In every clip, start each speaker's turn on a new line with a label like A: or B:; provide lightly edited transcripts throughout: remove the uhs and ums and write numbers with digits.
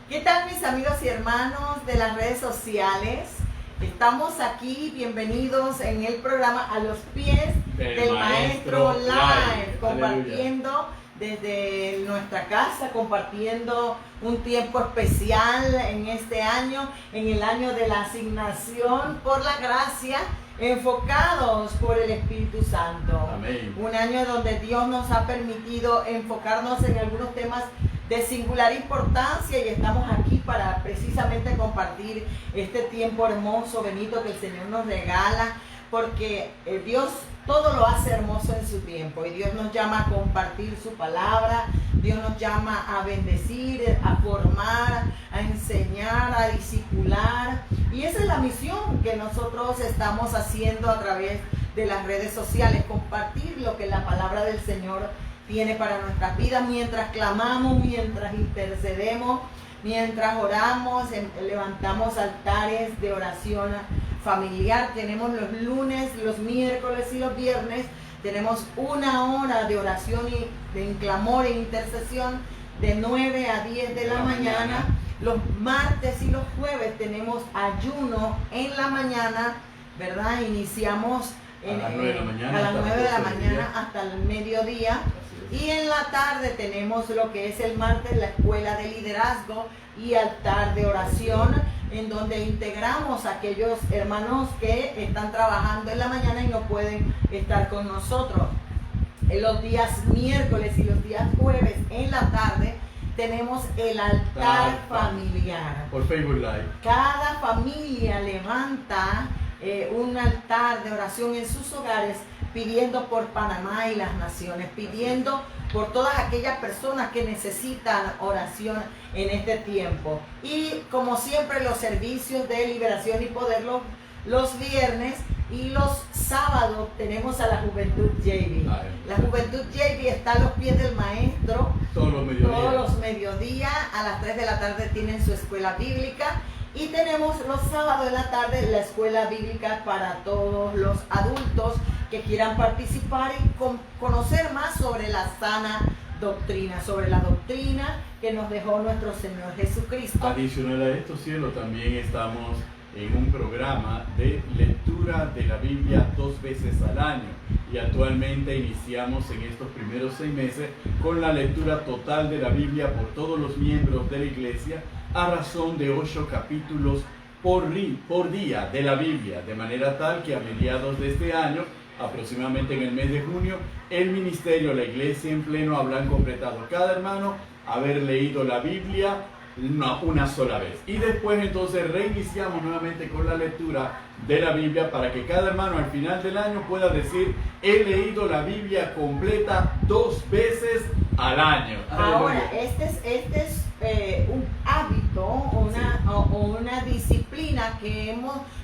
A: ¿Qué tal, mis amigos y hermanos de las redes sociales? Estamos aquí, bienvenidos en el programa A los Pies del Maestro Live, compartiendo desde nuestra casa, compartiendo un tiempo especial en este año, en el año de la asignación por la gracia, enfocados por el Espíritu Santo.
B: Amén.
A: Un año donde Dios nos ha permitido enfocarnos en algunos temas de singular importancia y estamos aquí para precisamente compartir este tiempo hermoso, Benito, que el Señor nos regala, porque Dios todo lo hace hermoso en su tiempo y Dios nos llama a compartir su palabra, Dios nos llama a bendecir, a formar, a enseñar, a discipular, y esa es la misión que nosotros estamos haciendo a través de las redes sociales, compartir lo que la palabra del Señor tiene para nuestras vidas, mientras clamamos, mientras intercedemos, mientras oramos, levantamos altares de oración familiar. Tenemos los lunes, los miércoles y los viernes, tenemos una hora de oración y de clamor e intercesión de 9 a 10 de la mañana. Los martes y los jueves tenemos ayuno en la mañana, ¿verdad? Iniciamos
B: a las 9 de la mañana,
A: a las 9 de la mañana hasta el mediodía. Y en la tarde tenemos lo que es el martes, la escuela de liderazgo y altar de oración, en donde integramos a aquellos hermanos que están trabajando en la mañana y no pueden estar con nosotros. En los días miércoles y los días jueves en la tarde tenemos el altar familiar.
B: Por Facebook Live.
A: Cada familia levanta un altar de oración en sus hogares, pidiendo por Panamá y las naciones, pidiendo por todas aquellas personas que necesitan oración en este tiempo. Y como siempre, los servicios de liberación y poder los viernes, y los sábados tenemos a la Juventud JV. La Juventud JV está a los pies del Maestro
B: todos los
A: mediodías. A las 3 de la tarde tienen su escuela bíblica. Y tenemos los sábados de la tarde la escuela bíblica para todos los adultos que quieran participar y conocer más sobre la sana doctrina, sobre la doctrina que nos dejó nuestro Señor Jesucristo.
B: Adicional a esto, cielo, también estamos en un programa de lectura de la Biblia 2 veces al año, y actualmente iniciamos en estos primeros 6 meses con la lectura total de la Biblia por todos los miembros de la iglesia, a razón de 8 capítulos por día de la Biblia, de manera tal que a mediados de este año, aproximadamente en el mes de junio, el ministerio, la iglesia en pleno, habrán completado cada hermano haber leído la Biblia una sola vez. Y después entonces reiniciamos nuevamente con la lectura de la Biblia para que cada hermano al final del año pueda decir: he leído la Biblia completa 2 veces al año.
A: Ahora, este es un hábito o una disciplina que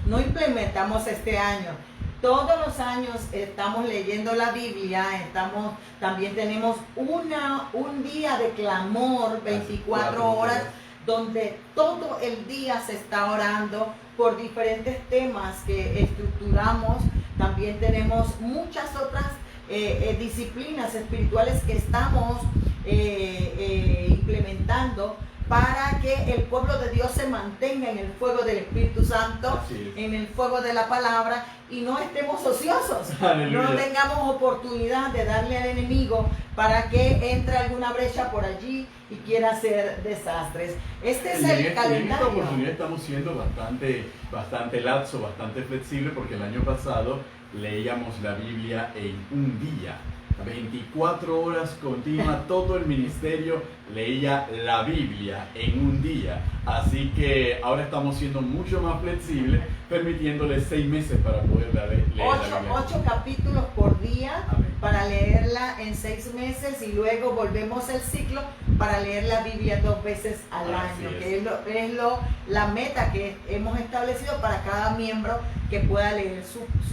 A: no implementamos este año. Todos los años estamos leyendo la Biblia, también tenemos un día de clamor, 24 horas, donde todo el día se está orando por diferentes temas que estructuramos. También tenemos muchas otras disciplinas espirituales que estamos implementando para que el pueblo de Dios se mantenga en el fuego del Espíritu Santo, en el fuego de la palabra, y no estemos ociosos.
B: Aleluya.
A: No tengamos oportunidad de darle al enemigo para que entre alguna brecha por allí y quiera hacer desastres. Este es el calendario.
B: En esta oportunidad estamos siendo bastante laxo, bastante flexible, porque el año pasado leíamos la Biblia en un día. 24 horas continuas, todo el ministerio leía la Biblia en un día. Así que ahora estamos siendo mucho más flexibles, permitiéndole 6 meses para poder leer la Biblia.
A: 8 capítulos por día.
B: Amén.
A: Para leerla en 6 meses, y luego volvemos al ciclo para leer la Biblia 2 veces al año, que es la meta que hemos establecido para cada miembro, que pueda leer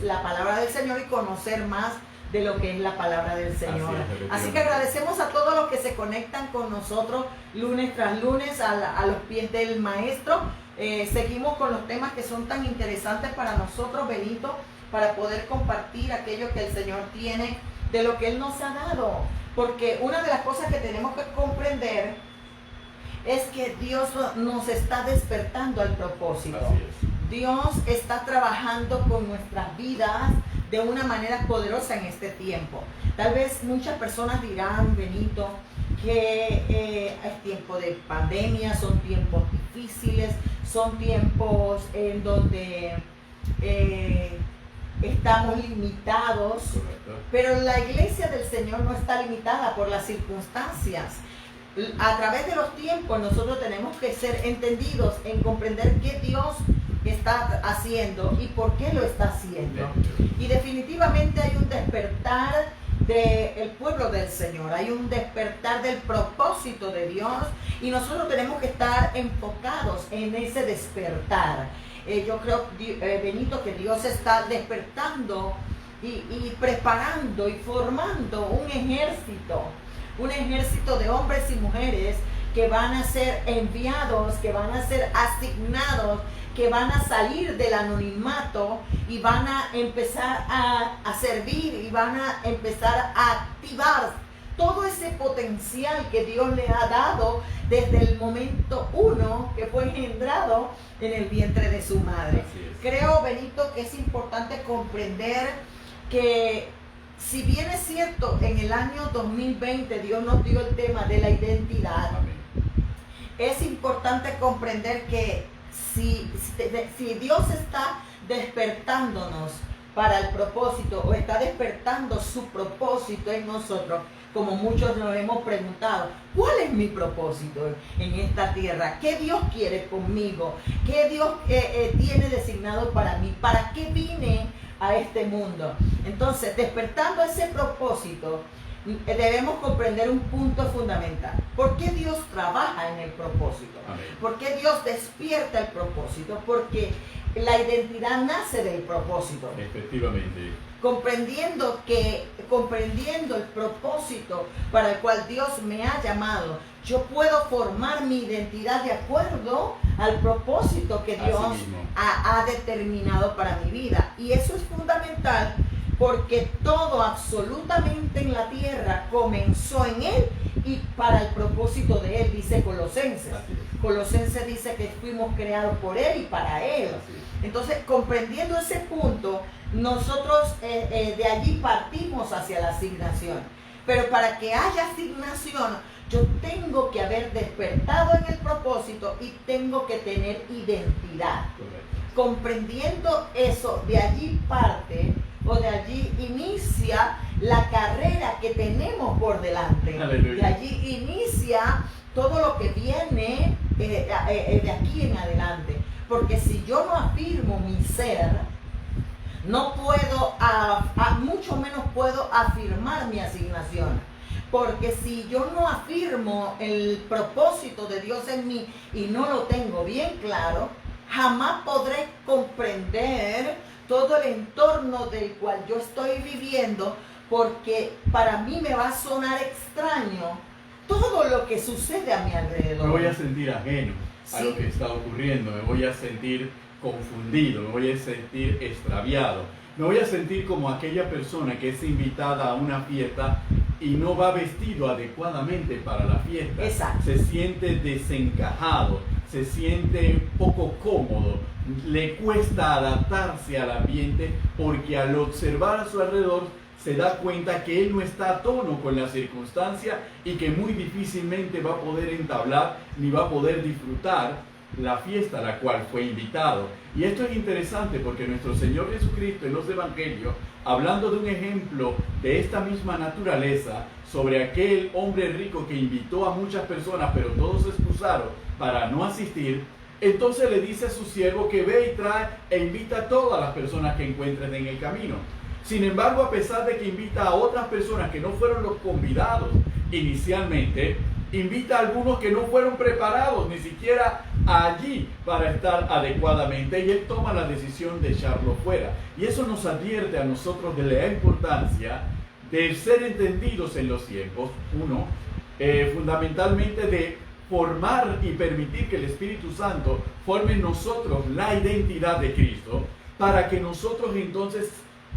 A: la palabra del Señor y conocer más de lo que es la palabra del Señor. Así que agradecemos a todos los que se conectan con nosotros lunes tras lunes a los pies del Maestro. Seguimos con los temas que son tan interesantes para nosotros, Benito, para poder compartir aquello que el Señor tiene, de lo que Él nos ha dado. Porque una de las cosas que tenemos que comprender es que Dios nos está despertando al propósito.
B: Así es.
A: Dios está trabajando con nuestras vidas de una manera poderosa en este tiempo. Tal vez muchas personas dirán, Benito, que es tiempo de pandemia, son tiempos difíciles, son tiempos en donde estamos limitados.
B: Correcto.
A: Pero la iglesia del Señor no está limitada por las circunstancias. A través de los tiempos nosotros tenemos que ser entendidos en comprender qué Dios está haciendo y por qué lo está haciendo. Y definitivamente hay un despertar del pueblo del Señor, hay un despertar del propósito de Dios y nosotros tenemos que estar enfocados en ese despertar. Yo creo, Benito, que Dios está despertando y preparando y formando un ejército de hombres y mujeres que van a ser enviados, que van a ser asignados, que van a salir del anonimato y van a empezar a servir y van a empezar a activar todo ese potencial que Dios le ha dado desde el momento uno que fue engendrado en el vientre de su madre. Creo, Benito, que es importante comprender que si bien es cierto, en el año 2020 Dios nos dio el tema de la identidad,
B: Amén.
A: Es importante comprender que si Dios está despertándonos para el propósito o está despertando su propósito en nosotros, como muchos nos hemos preguntado, ¿cuál es mi propósito en esta tierra? ¿Qué Dios quiere conmigo? ¿Qué Dios tiene designado para mí? ¿Para qué vine a este mundo? Entonces, despertando ese propósito, debemos comprender un punto fundamental. ¿Por qué Dios trabaja en el propósito?
B: Amén.
A: ¿Por qué Dios despierta el propósito? Porque la identidad nace del propósito.
B: Efectivamente.
A: Comprendiendo el propósito para el cual Dios me ha llamado, yo puedo formar mi identidad de acuerdo al propósito que Dios ha determinado para mi vida. Y eso es fundamental porque todo absolutamente en la tierra comenzó en Él y para el propósito de Él, dice Colosenses. Colosenses dice que fuimos creados por Él y para Él. Entonces, comprendiendo ese punto, nosotros de allí partimos hacia la asignación. Pero para que haya asignación, yo tengo que haber despertado en el propósito y tengo que tener identidad.
B: Correcto.
A: Comprendiendo eso, de allí parte o de allí inicia la carrera que tenemos por delante.
B: Aleluya.
A: De allí inicia todo lo que viene de aquí en adelante. Porque si yo no afirmo mi ser, no puedo, mucho menos puedo afirmar mi asignación. Porque si yo no afirmo el propósito de Dios en mí y no lo tengo bien claro, jamás podré comprender todo el entorno del cual yo estoy viviendo, porque para mí me va a sonar extraño todo lo que sucede a mi alrededor.
B: Me voy a sentir ajeno a lo que está ocurriendo, me voy a sentir confundido, me voy a sentir extraviado, me voy a sentir como aquella persona que es invitada a una fiesta y no va vestido adecuadamente para la fiesta.
A: Exacto.
B: Se siente desencajado, se siente poco cómodo, le cuesta adaptarse al ambiente porque al observar a su alrededor se da cuenta que él no está a tono con la circunstancia y que muy difícilmente va a poder entablar ni va a poder disfrutar la fiesta a la cual fue invitado. Y esto es interesante porque nuestro Señor Jesucristo en los Evangelios, hablando de un ejemplo de esta misma naturaleza, sobre aquel hombre rico que invitó a muchas personas pero todos se excusaron para no asistir, entonces le dice a su siervo que ve y trae e invita a todas las personas que encuentren en el camino. Sin embargo, a pesar de que invita a otras personas que no fueron los convidados inicialmente, invita a algunos que no fueron preparados ni siquiera allí para estar adecuadamente, y él toma la decisión de echarlo fuera. Y eso nos advierte a nosotros de la importancia de ser entendidos en los tiempos, fundamentalmente de formar y permitir que el Espíritu Santo forme en nosotros la identidad de Cristo, para que nosotros entonces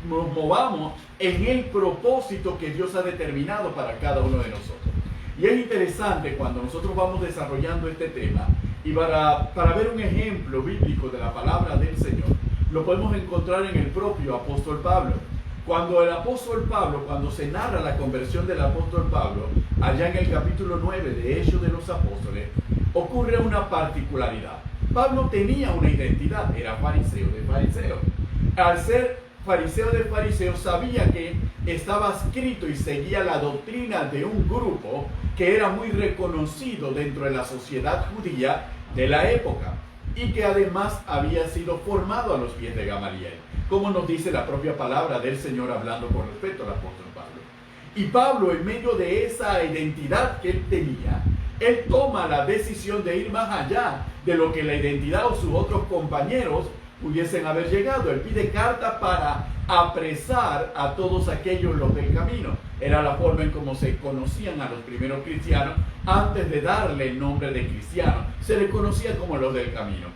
B: nos movamos en el propósito que Dios ha determinado para cada uno de nosotros. Y es interesante cuando nosotros vamos desarrollando este tema y para ver un ejemplo bíblico de la palabra del Señor, lo podemos encontrar en el propio apóstol Pablo. Cuando el apóstol Pablo, cuando se narra la conversión del apóstol Pablo, allá en el capítulo 9 de Hechos de los Apóstoles, ocurre una particularidad. Pablo tenía una identidad, era fariseo de fariseos. Al ser fariseo de fariseos, sabía que estaba escrito y seguía la doctrina de un grupo que era muy reconocido dentro de la sociedad judía de la época y que además había sido formado a los pies de Gamaliel, como nos dice la propia palabra del Señor hablando con respecto al apóstol Pablo. Y Pablo, en medio de esa identidad que él tenía, él toma la decisión de ir más allá de lo que la identidad o sus otros compañeros pudiesen haber llegado. Él pide carta para apresar a todos aquellos los del camino. Era la forma en cómo se conocían a los primeros cristianos antes de darle el nombre de cristiano. Se les conocía como los del camino.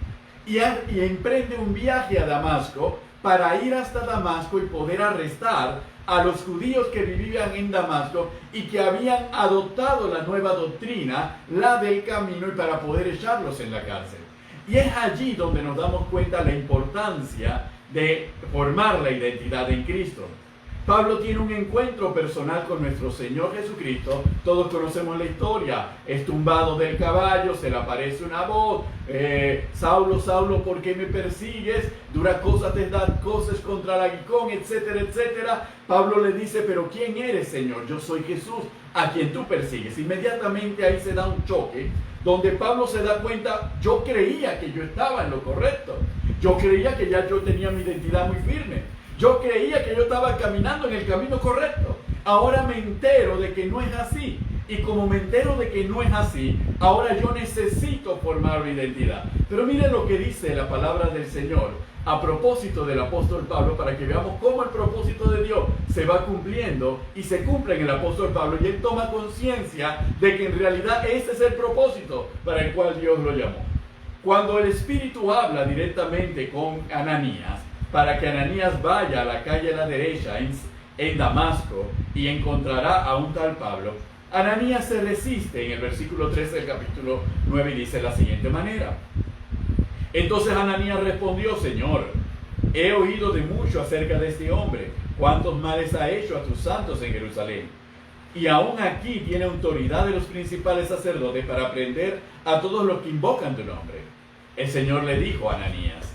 B: Y emprende un viaje a Damasco para ir hasta Damasco y poder arrestar a los judíos que vivían en Damasco y que habían adoptado la nueva doctrina, la del camino, y para poder echarlos en la cárcel. Y es allí donde nos damos cuenta la importancia de formar la identidad en Cristo. Pablo tiene un encuentro personal con nuestro Señor Jesucristo. Todos conocemos la historia. Es tumbado del caballo, se le aparece una voz. Saulo, Saulo, ¿por qué me persigues? Duras cosas te dan cosas contra el aguijón, etcétera, etcétera. Pablo le dice, pero ¿quién eres, Señor? Yo soy Jesús, a quien tú persigues. Inmediatamente ahí se da un choque, donde Pablo se da cuenta, yo creía que yo estaba en lo correcto. Yo creía que ya yo tenía mi identidad muy firme. Yo creía que yo estaba caminando en el camino correcto. Ahora me entero de que no es así. Y como me entero de que no es así, ahora yo necesito formar mi identidad. Pero miren lo que dice la palabra del Señor a propósito del apóstol Pablo, para que veamos cómo el propósito de Dios se va cumpliendo y se cumple en el apóstol Pablo. Y él toma conciencia de que en realidad ese es el propósito para el cual Dios lo llamó. Cuando el Espíritu habla directamente con Ananías, para que Ananías vaya a la calle a la derecha en Damasco y encontrará a un tal Pablo, Ananías se resiste en el versículo 13 del capítulo 9 y dice de la siguiente manera. Entonces Ananías respondió, Señor, he oído de mucho acerca de este hombre, cuántos males ha hecho a tus santos en Jerusalén. Y aún aquí tiene autoridad de los principales sacerdotes para prender a todos los que invocan tu nombre. El Señor le dijo a Ananías,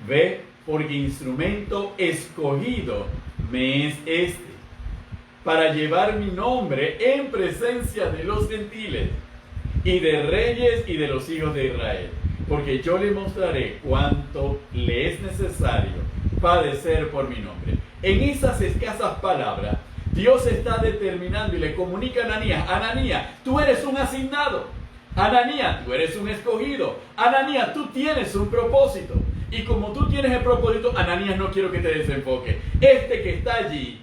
B: ve, porque instrumento escogido me es este, para llevar mi nombre en presencia de los gentiles y de reyes y de los hijos de Israel, porque yo le mostraré cuánto le es necesario padecer por mi nombre. En esas escasas palabras, Dios está determinando y le comunica a Ananías, Ananías, tú eres un asignado, Ananías, tú eres un escogido, Ananías, tú tienes un propósito. Y como tú tienes el propósito, Ananías, no quiero que te desenfoques. Este que está allí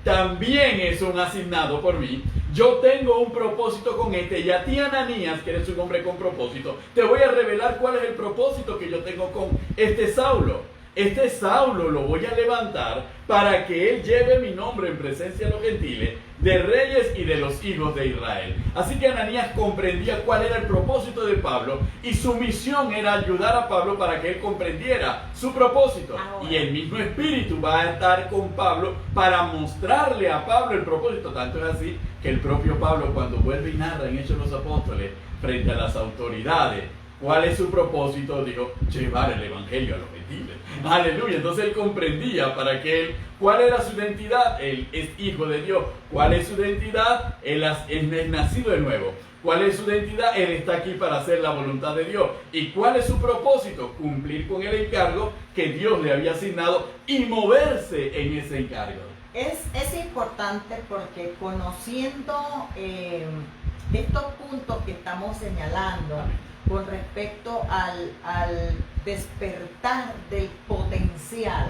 B: también es un asignado por mí. Yo tengo un propósito con este. Y a ti, Ananías, que eres un hombre con propósito, te voy a revelar cuál es el propósito que yo tengo con este Saulo. Este Saulo lo voy a levantar para que él lleve mi nombre en presencia de los gentiles, de reyes y de los hijos de Israel. Así que Ananías comprendía cuál era el propósito de Pablo y su misión era ayudar a Pablo para que él comprendiera su propósito. Y el mismo Espíritu va a estar con Pablo para mostrarle a Pablo el propósito. Tanto es así que el propio Pablo, cuando vuelve y narra en Hechos de los Apóstoles frente a las autoridades, ¿cuál es su propósito? Digo, llevar el evangelio a los gentiles. Aleluya. Entonces él comprendía para que él, ¿cuál era su identidad? Él es hijo de Dios. ¿Cuál es su identidad? Él es nacido de nuevo. ¿Cuál es su identidad? Él está aquí para hacer la voluntad de Dios. ¿Y cuál es su propósito? Cumplir con el encargo que Dios le había asignado y moverse en ese encargo.
A: Es importante porque conociendo estos puntos que estamos señalando, con respecto al despertar del potencial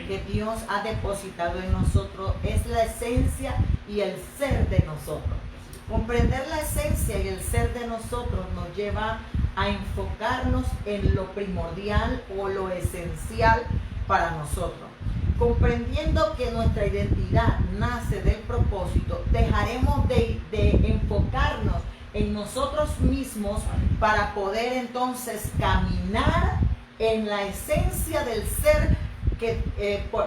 A: que Dios ha depositado en nosotros, es la esencia y el ser de nosotros. Comprender la esencia y el ser de nosotros nos lleva a enfocarnos en lo primordial o lo esencial para nosotros. comprendiendo que nuestra identidad nace del propósito, dejaremos de enfocarnos en nosotros mismos para poder entonces caminar en la esencia del ser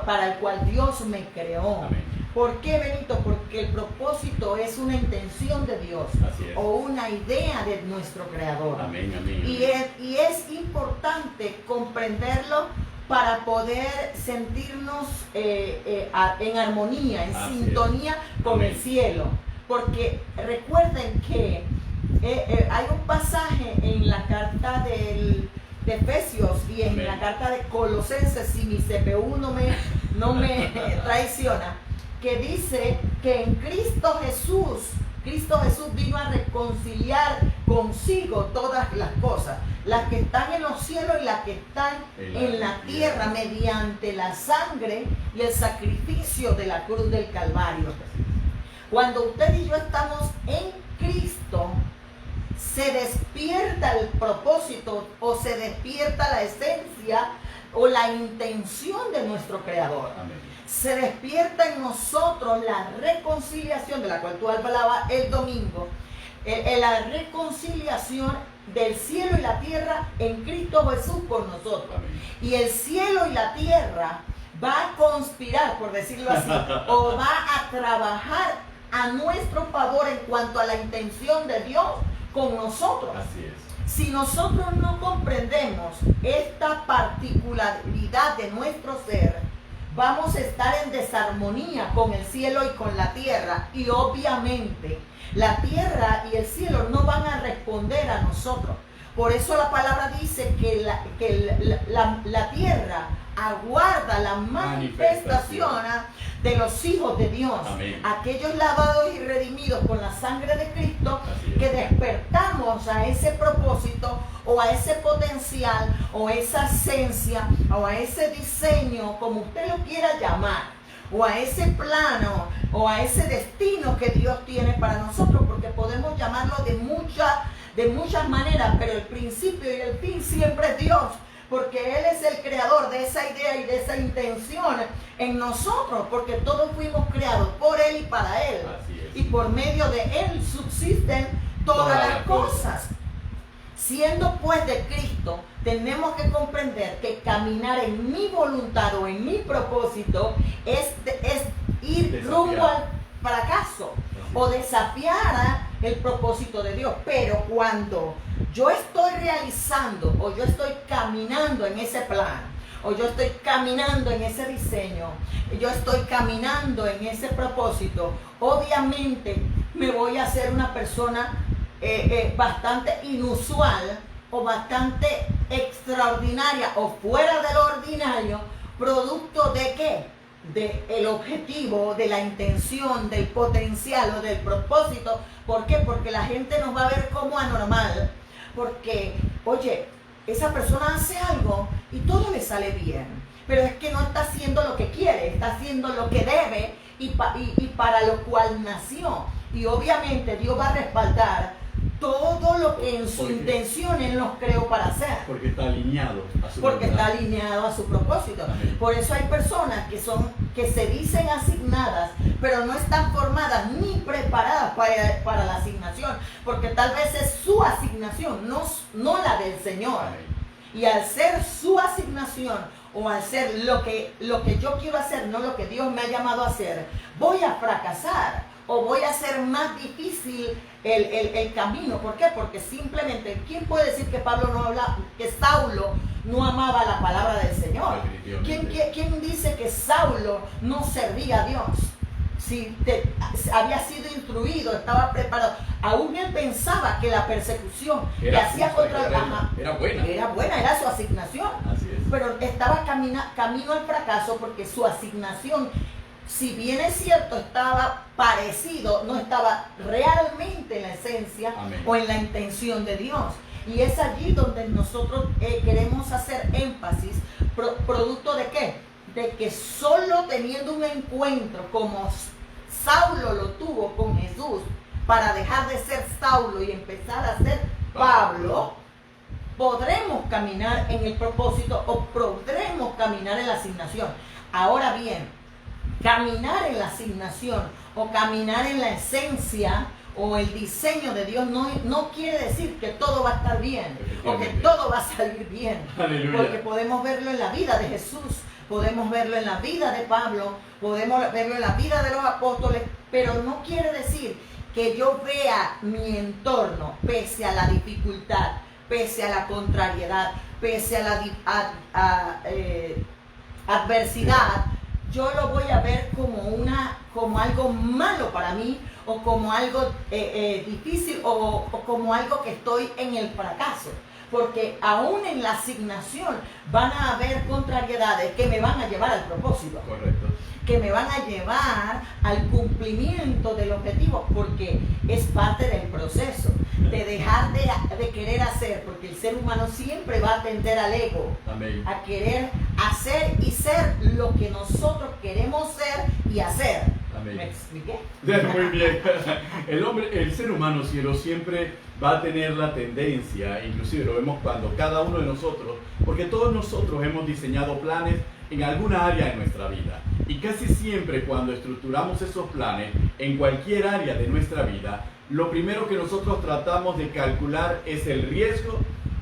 A: para el cual Dios me creó.
B: Amén.
A: ¿Por qué, Benito? Porque el propósito es una intención de Dios o una idea de nuestro Creador.
B: Amén, amén,
A: y es importante comprenderlo para poder sentirnos en armonía, en sintonía con el cielo. Porque recuerden que hay un pasaje en la carta de Efesios y en la carta de Colosenses, si mi CPU no me traiciona, que dice que en Cristo Jesús vino a reconciliar consigo todas las cosas, las que están en los cielos y las que están en la tierra, mediante la sangre y el sacrificio de la cruz del Calvario. Cuando usted y yo estamos en Cristo, se despierta el propósito o se despierta la esencia o la intención de nuestro Creador.
B: Amén.
A: Se despierta en nosotros la reconciliación, de la cual tú hablabas el domingo, la reconciliación del cielo y la tierra en Cristo Jesús con nosotros.
B: Amén.
A: Y el cielo y la tierra va a conspirar, por decirlo así, o va a trabajar a nuestro favor en cuanto a la intención de Dios con nosotros.
B: Así es.
A: Si nosotros no comprendemos esta particularidad de nuestro ser, vamos a estar en desarmonía con el cielo y con la tierra, y obviamente la tierra y el cielo no van a responder a nosotros. Por eso la palabra dice que la tierra aguarda la manifestación de los hijos de Dios.
B: Amén.
A: Aquellos lavados y redimidos con la sangre de Cristo, que despertamos a ese propósito o a ese potencial o esa esencia o a ese diseño, como usted lo quiera llamar, o a ese plano o a ese destino que Dios tiene para nosotros, porque podemos llamarlo de muchas maneras, pero el principio y el fin siempre es Dios, porque Él es el creador de esa idea y de esa intención en nosotros, porque todos fuimos creados por Él y para Él.
B: Así es.
A: Y por medio de Él subsisten todas las cosas. Siendo pues de Cristo, tenemos que comprender que caminar en mi voluntad o en mi propósito es ir rumbo al fracaso o desafiar el propósito de Dios. Pero cuando yo estoy realizando o yo estoy caminando en ese plan, o yo estoy caminando en ese diseño, yo estoy caminando en ese propósito, obviamente me voy a hacer una persona bastante inusual o bastante extraordinaria o fuera de lo ordinario, producto de ¿qué? Del objetivo, de la intención, del potencial o del propósito. ¿Por qué? Porque la gente nos va a ver como anormal, porque, oye, esa persona hace algo y todo le sale bien, pero es que no está haciendo lo que quiere, está haciendo lo que debe y para lo cual nació. Y obviamente Dios va a respaldar todo lo que en su intención Él nos creó para hacer.
B: Porque está alineado a su
A: Porque está alineado a su propósito.
B: Amén.
A: Por eso hay personas que se dicen asignadas, pero no están formadas ni preparadas para la asignación, porque tal vez es su asignación, no la del Señor.
B: Amén.
A: Y al ser su asignación, o al ser lo que yo quiero hacer, no lo que Dios me ha llamado a hacer, voy a fracasar o voy a hacer más difícil el camino. ¿Por qué? Porque simplemente, ¿quién puede decir que que Saulo no amaba la palabra del Señor? ¿Quién dice que Saulo no servía a Dios? Si había sido instruido, estaba preparado. Aún él pensaba que la persecución que hacía contra
B: era buena.
A: Era su asignación.
B: Así es.
A: Pero estaba camino al fracaso, porque su asignación, si bien es cierto, estaba parecido, no estaba realmente en la esencia
B: Amén.
A: o en la intención de Dios. Y es allí donde nosotros queremos hacer énfasis, producto de ¿qué? De que solo teniendo un encuentro como Saulo lo tuvo con Jesús, para dejar de ser Saulo y empezar a ser Pablo, podremos caminar en el propósito o podremos caminar en la asignación. Ahora bien, caminar en la asignación o caminar en la esencia o el diseño de Dios no quiere decir que todo va a estar bien o que todo va a salir bien.
B: Aleluya.
A: Porque podemos verlo en la vida de Jesús, podemos verlo en la vida de Pablo, podemos verlo en la vida de los apóstoles, pero no quiere decir que yo vea mi entorno pese a la dificultad, pese a la contrariedad, pese a la adversidad, yo lo voy a ver como algo malo para mí, o como algo difícil, o como algo que estoy en el fracaso. Porque aún en la asignación van a haber contrariedades que me van a llevar al propósito.
B: Correcto.
A: Que me van a llevar al cumplimiento del objetivo, porque es parte del proceso de dejar de querer hacer, porque el ser humano siempre va a tender al ego.
B: Amén.
A: A querer hacer y ser lo que nosotros queremos ser y hacer.
B: Amén.
A: ¿Me expliqué?
B: Muy bien. El ser humano, cielo, siempre va a tener la tendencia, inclusive lo vemos cuando cada uno de nosotros, porque todos nosotros hemos diseñado planes en alguna área de nuestra vida. Y casi siempre cuando estructuramos esos planes en cualquier área de nuestra vida, lo primero que nosotros tratamos de calcular es el riesgo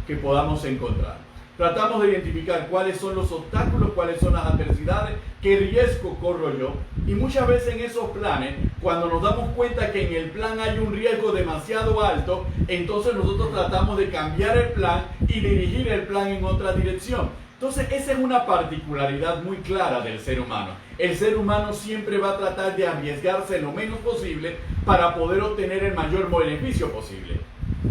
B: que podamos encontrar. Tratamos de identificar cuáles son los obstáculos, cuáles son las adversidades, qué riesgo corro yo. Y muchas veces en esos planes, cuando nos damos cuenta que en el plan hay un riesgo demasiado alto, entonces nosotros tratamos de cambiar el plan y dirigir el plan en otra dirección. Entonces esa es una particularidad muy clara del ser humano. El ser humano siempre va a tratar de arriesgarse lo menos posible para poder obtener el mayor beneficio posible.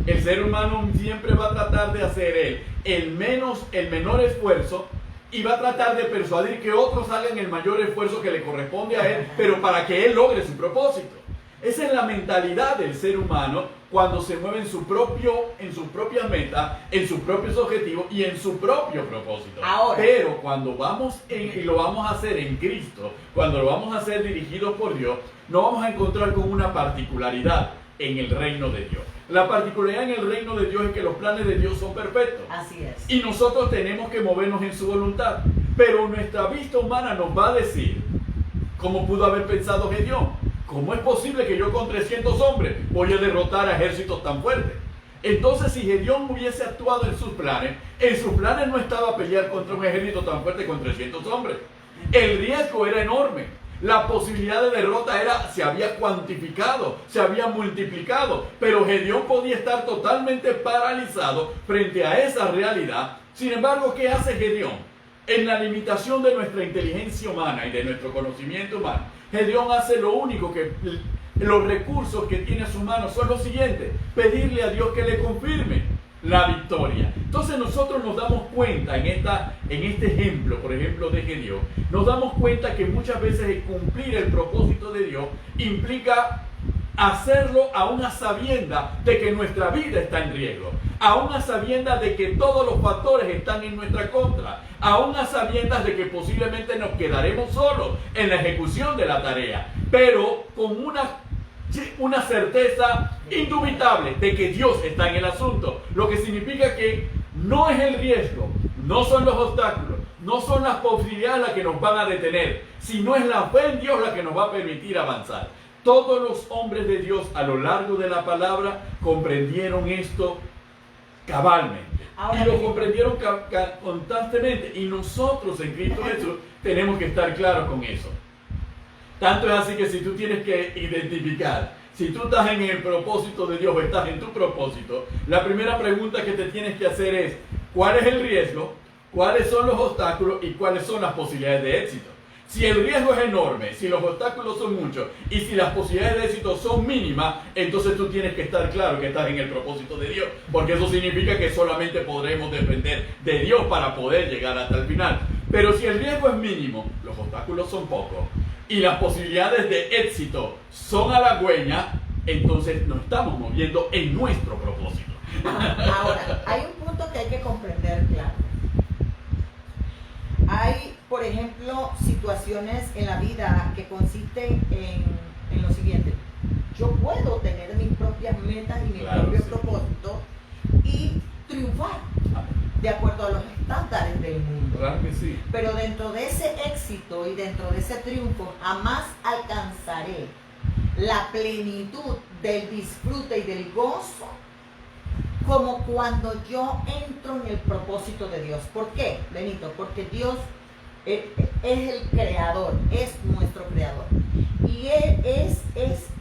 B: El ser humano siempre va a tratar de hacer el menor esfuerzo y va a tratar de persuadir que otros hagan el mayor esfuerzo que le corresponde a él, pero para que él logre su propósito. Esa es la mentalidad del ser humano cuando se mueve en sus propias metas, en sus propios objetivos y en su propio propósito.
A: Ahora,
B: pero cuando lo vamos a hacer en Cristo, cuando lo vamos a hacer dirigidos por Dios, nos vamos a encontrar con una particularidad en el reino de Dios. La particularidad en el reino de Dios es que los planes de Dios son perfectos.
A: así es.
B: Y nosotros tenemos que movernos en su voluntad. Pero nuestra vista humana nos va a decir, ¿cómo pudo haber pensado Gedeón? ¿Cómo es posible que yo con 300 hombres voy a derrotar a ejércitos tan fuertes? Entonces, si Gedeón hubiese actuado en sus planes no estaba pelear contra un ejército tan fuerte con 300 hombres. El riesgo era enorme. La posibilidad de derrota se había cuantificado, se había multiplicado, pero Gedeón podía estar totalmente paralizado frente a esa realidad. Sin embargo, ¿qué hace Gedeón? En la limitación de nuestra inteligencia humana y de nuestro conocimiento humano, Gedeón hace lo único que los recursos que tiene a su mano son los siguientes: pedirle a Dios que le confirme la victoria. Entonces nosotros nos damos cuenta en este ejemplo, por ejemplo de Gedeón, nos damos cuenta que muchas veces cumplir el propósito de Dios implica hacerlo a una sabienda de que nuestra vida está en riesgo, a una sabienda de que todos los factores están en nuestra contra, a una sabienda de que posiblemente nos quedaremos solos en la ejecución de la tarea, pero con una certeza indubitable de que Dios está en el asunto, lo que significa que no es el riesgo, no son los obstáculos, no son las posibilidades las que nos van a detener, sino es la fe en Dios la que nos va a permitir avanzar. Todos los hombres de Dios a lo largo de la palabra comprendieron esto cabalmente. Y lo comprendieron constantemente. Y nosotros en Cristo Jesús tenemos que estar claros con eso. Tanto es así que si tú tienes que identificar, si tú estás en el propósito de Dios o estás en tu propósito, la primera pregunta que te tienes que hacer es: ¿cuál es el riesgo? ¿Cuáles son los obstáculos? ¿Y cuáles son las posibilidades de éxito? Si el riesgo es enorme, si los obstáculos son muchos y si las posibilidades de éxito son mínimas, entonces tú tienes que estar claro que estás en el propósito de Dios, porque eso significa que solamente podremos depender de Dios para poder llegar hasta el final. Pero si el riesgo es mínimo, los obstáculos son pocos y las posibilidades de éxito son halagüeñas, entonces nos estamos moviendo en nuestro propósito.
A: Ahora, hay un punto que hay que comprender claro. Hay, por ejemplo, situaciones en la vida que consisten en lo siguiente: yo puedo tener mis propias metas y mi propio propósito y triunfar de acuerdo a los estándares del mundo.
B: Claro que sí.
A: Pero dentro de ese éxito y dentro de ese triunfo jamás alcanzaré la plenitud del disfrute y del gozo como cuando yo entro en el propósito de Dios. ¿Por qué, Benito? Porque Dios es el creador, es nuestro creador. Y Él es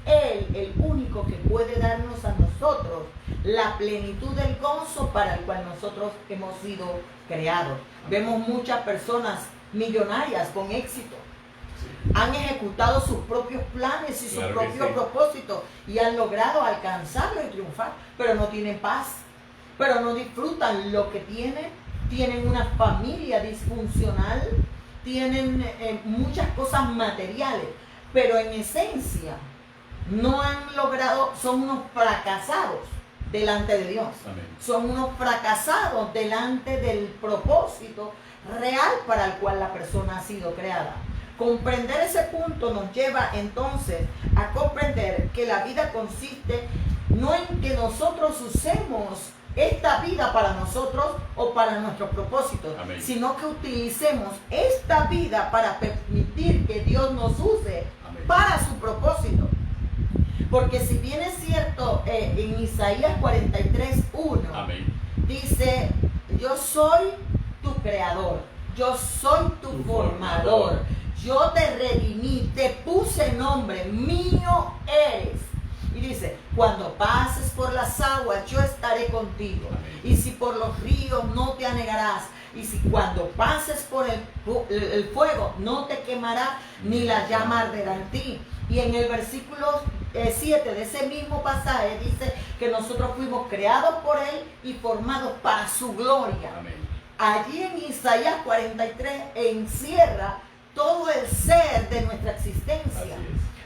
A: Él el único que puede darnos a nosotros la plenitud del gozo para el cual nosotros hemos sido creados. Vemos muchas personas millonarias con éxito. Han ejecutado sus propios planes y sus propios propósitos y han logrado alcanzarlo y triunfar, pero no tienen paz, pero no disfrutan lo que tienen una familia disfuncional, tienen muchas cosas materiales, pero en esencia no han logrado, son unos fracasados delante de Dios.
B: Amén.
A: Son unos fracasados delante del propósito real para el cual la persona ha sido creada. Comprender ese punto nos lleva entonces a comprender que la vida consiste no en que nosotros usemos esta vida para nosotros o para nuestros propósitos,
B: Amén,
A: sino que utilicemos esta vida para permitir que Dios nos use, amén, para su propósito. Porque si bien es cierto, en Isaías 43:1 dice, yo soy tu creador, yo soy tu formador, yo te redimí, te puse nombre, mío eres. Y dice, cuando pases por las aguas, yo estaré contigo. Amén. Y si por los ríos, no te anegarás. Y si cuando pases por el fuego, no te quemará, ni la llama arderá en ti. Y en el versículo 7 de ese mismo pasaje dice que nosotros fuimos creados por Él y formados para su gloria. Amén. Allí en Isaías 43 encierra todo el ser de nuestra existencia,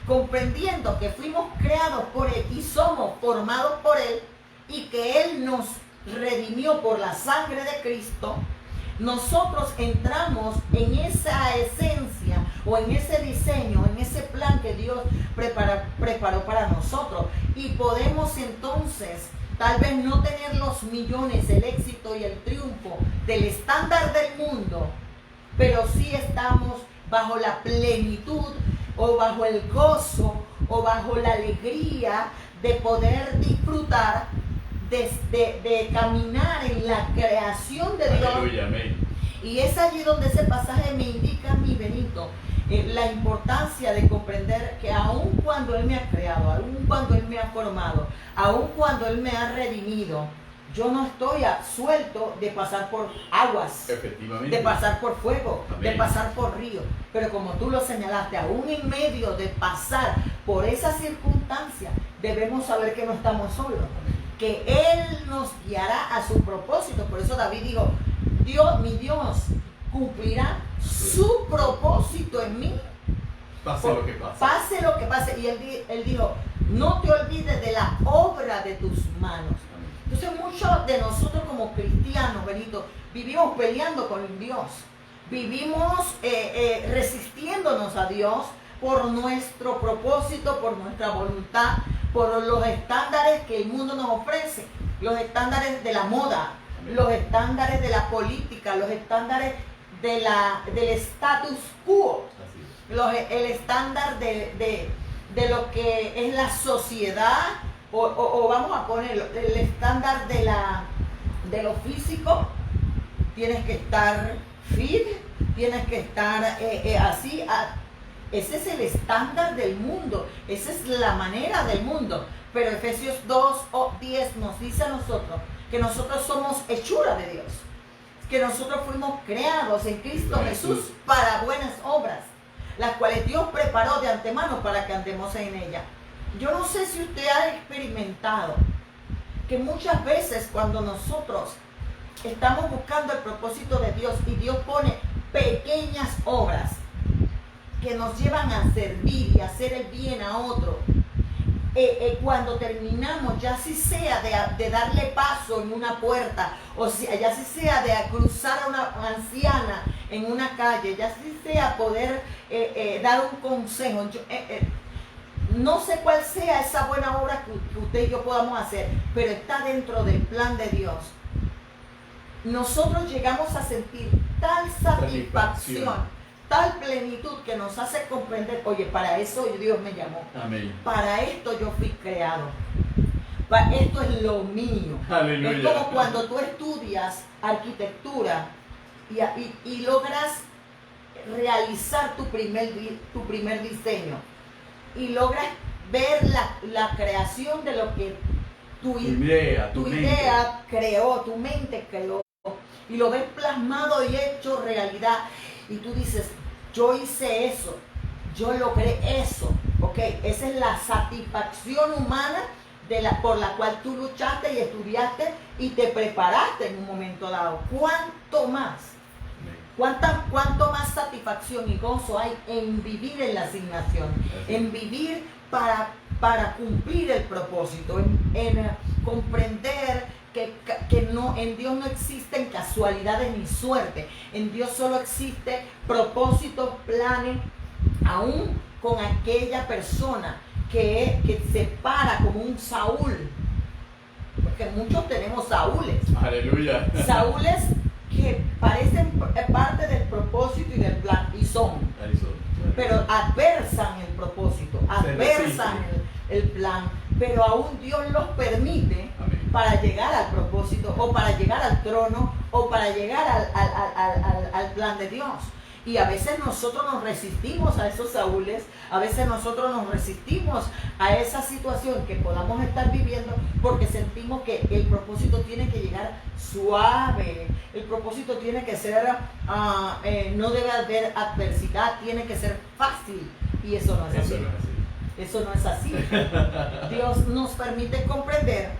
A: comprendiendo que fuimos creados por Él y somos formados por Él y que Él nos redimió por la sangre de Cristo. Nosotros entramos en esa esencia o en ese diseño, en ese plan que Dios preparó para nosotros, y podemos entonces tal vez no tener los millones, el éxito y el triunfo del estándar del mundo, pero sí estamos bajo la plenitud o bajo el gozo o bajo la alegría de poder disfrutar de caminar en la creación de Dios.
B: Aleluya, amén.
A: Y es allí donde ese pasaje me indica a mí, Benito, la importancia de comprender que aun cuando Él me ha creado, aun cuando Él me ha formado, aun cuando Él me ha redimido, yo no estoy suelto de pasar por aguas, de pasar por fuego, amén, de pasar por ríos. Pero como tú lo señalaste, aún en medio de pasar por esas circunstancias, debemos saber que no estamos solos, que Él nos guiará a su propósito. Por eso David dijo, mi Dios cumplirá su propósito en mí.
B: Pase lo que pase.
A: Pase lo que pase. Y él dijo, no te olvides de la obra de tus manos. Entonces muchos de nosotros como cristianos, Benito, vivimos peleando con Dios. Vivimos resistiéndonos a Dios por nuestro propósito, por nuestra voluntad, por los estándares que el mundo nos ofrece, los estándares de la moda, los estándares de la política, los estándares del status quo, el estándar de lo que es la sociedad, o vamos a ponerlo, el estándar de lo físico. Tienes que estar fit, tienes que estar así. Ese es el estándar del mundo, esa es la manera del mundo. Pero Efesios 2:10 nos dice a nosotros que nosotros somos hechura de Dios, que nosotros fuimos creados en Cristo Jesús para buenas obras, las cuales Dios preparó de antemano para que andemos en ellas. Yo no sé si usted ha experimentado que muchas veces cuando nosotros estamos buscando el propósito de Dios y Dios pone pequeñas obras que nos llevan a servir y a hacer el bien a otro, cuando terminamos, ya si sea de darle paso en una puerta, o ya si sea de cruzar a una anciana en una calle, ya si sea poder dar un consejo, no sé cuál sea esa buena obra que usted y yo podamos hacer, pero está dentro del plan de Dios. Nosotros llegamos a sentir tal satisfacción, tal plenitud que nos hace comprender, oye, para eso Dios me llamó.
B: Amén.
A: Para esto yo fui creado. Esto es lo mío.
B: Aleluya.
A: Es como cuando tú estudias arquitectura y logras realizar tu primer diseño y logras ver la creación de lo que tu idea creó, tu mente creó, y lo ves plasmado y hecho realidad, y tú dices, yo hice eso, yo logré eso, ok, esa es la satisfacción humana por la cual tú luchaste y estudiaste y te preparaste en un momento dado. ¿Cuánto más? ¿Cuánto más satisfacción y gozo hay en vivir en la asignación? En vivir para cumplir el propósito, en comprender que no, en Dios no existen casualidades ni suerte. En Dios solo existe propósitos, planes, aún con aquella persona que se para como un Saúl. Porque muchos tenemos Saúles.
B: Aleluya.
A: Saúles que parecen parte del propósito y del plan, y son, pero adversan el propósito, adversan el plan, pero aún Dios los permite. Amén. Para llegar al propósito, o para llegar al trono, o para llegar al plan de Dios. Y a veces nosotros nos resistimos a esos Saúles, a veces nosotros nos resistimos a esa situación que podamos estar viviendo, porque sentimos que el propósito tiene que llegar suave, el propósito tiene que ser, no debe haber adversidad, tiene que ser fácil, y eso no es así. Eso no es así. Dios nos permite comprender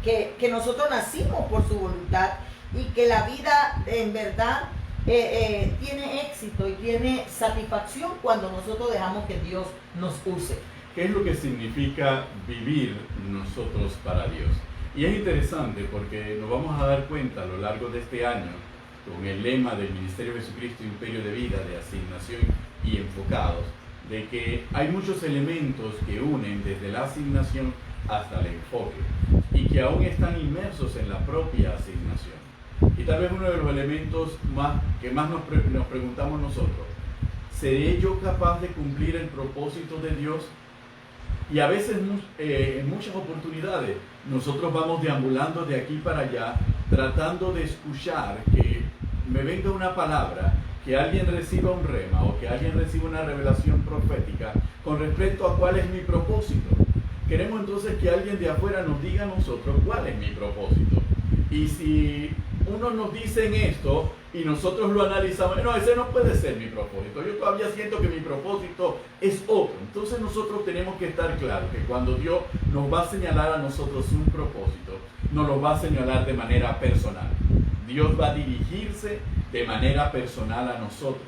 A: que nosotros nacimos por su voluntad y que la vida en verdad tiene éxito y tiene satisfacción cuando nosotros dejamos que Dios nos use.
B: ¿Qué es lo que significa vivir nosotros para Dios? Y es interesante porque nos vamos a dar cuenta a lo largo de este año, con el lema del Ministerio de Jesucristo, Imperio de Vida, de asignación y enfocados, de que hay muchos elementos que unen desde la asignación hasta el enfoque y que aún están inmersos en la propia asignación. Y tal vez uno de los elementos que más nos preguntamos nosotros, ¿seré yo capaz de cumplir el propósito de Dios? Y a veces, en muchas oportunidades, nosotros vamos deambulando de aquí para allá, tratando de escuchar que me venga una palabra, que alguien reciba un rema o que alguien reciba una revelación profética con respecto a cuál es mi propósito. Queremos entonces que alguien de afuera nos diga a nosotros cuál es mi propósito. Y si unos nos dicen esto y nosotros lo analizamos, no, ese no puede ser mi propósito, yo todavía siento que mi propósito es otro. Entonces nosotros tenemos que estar claros que cuando Dios nos va a señalar a nosotros un propósito, nos lo va a señalar de manera personal. Dios va a dirigirse de manera personal a nosotros.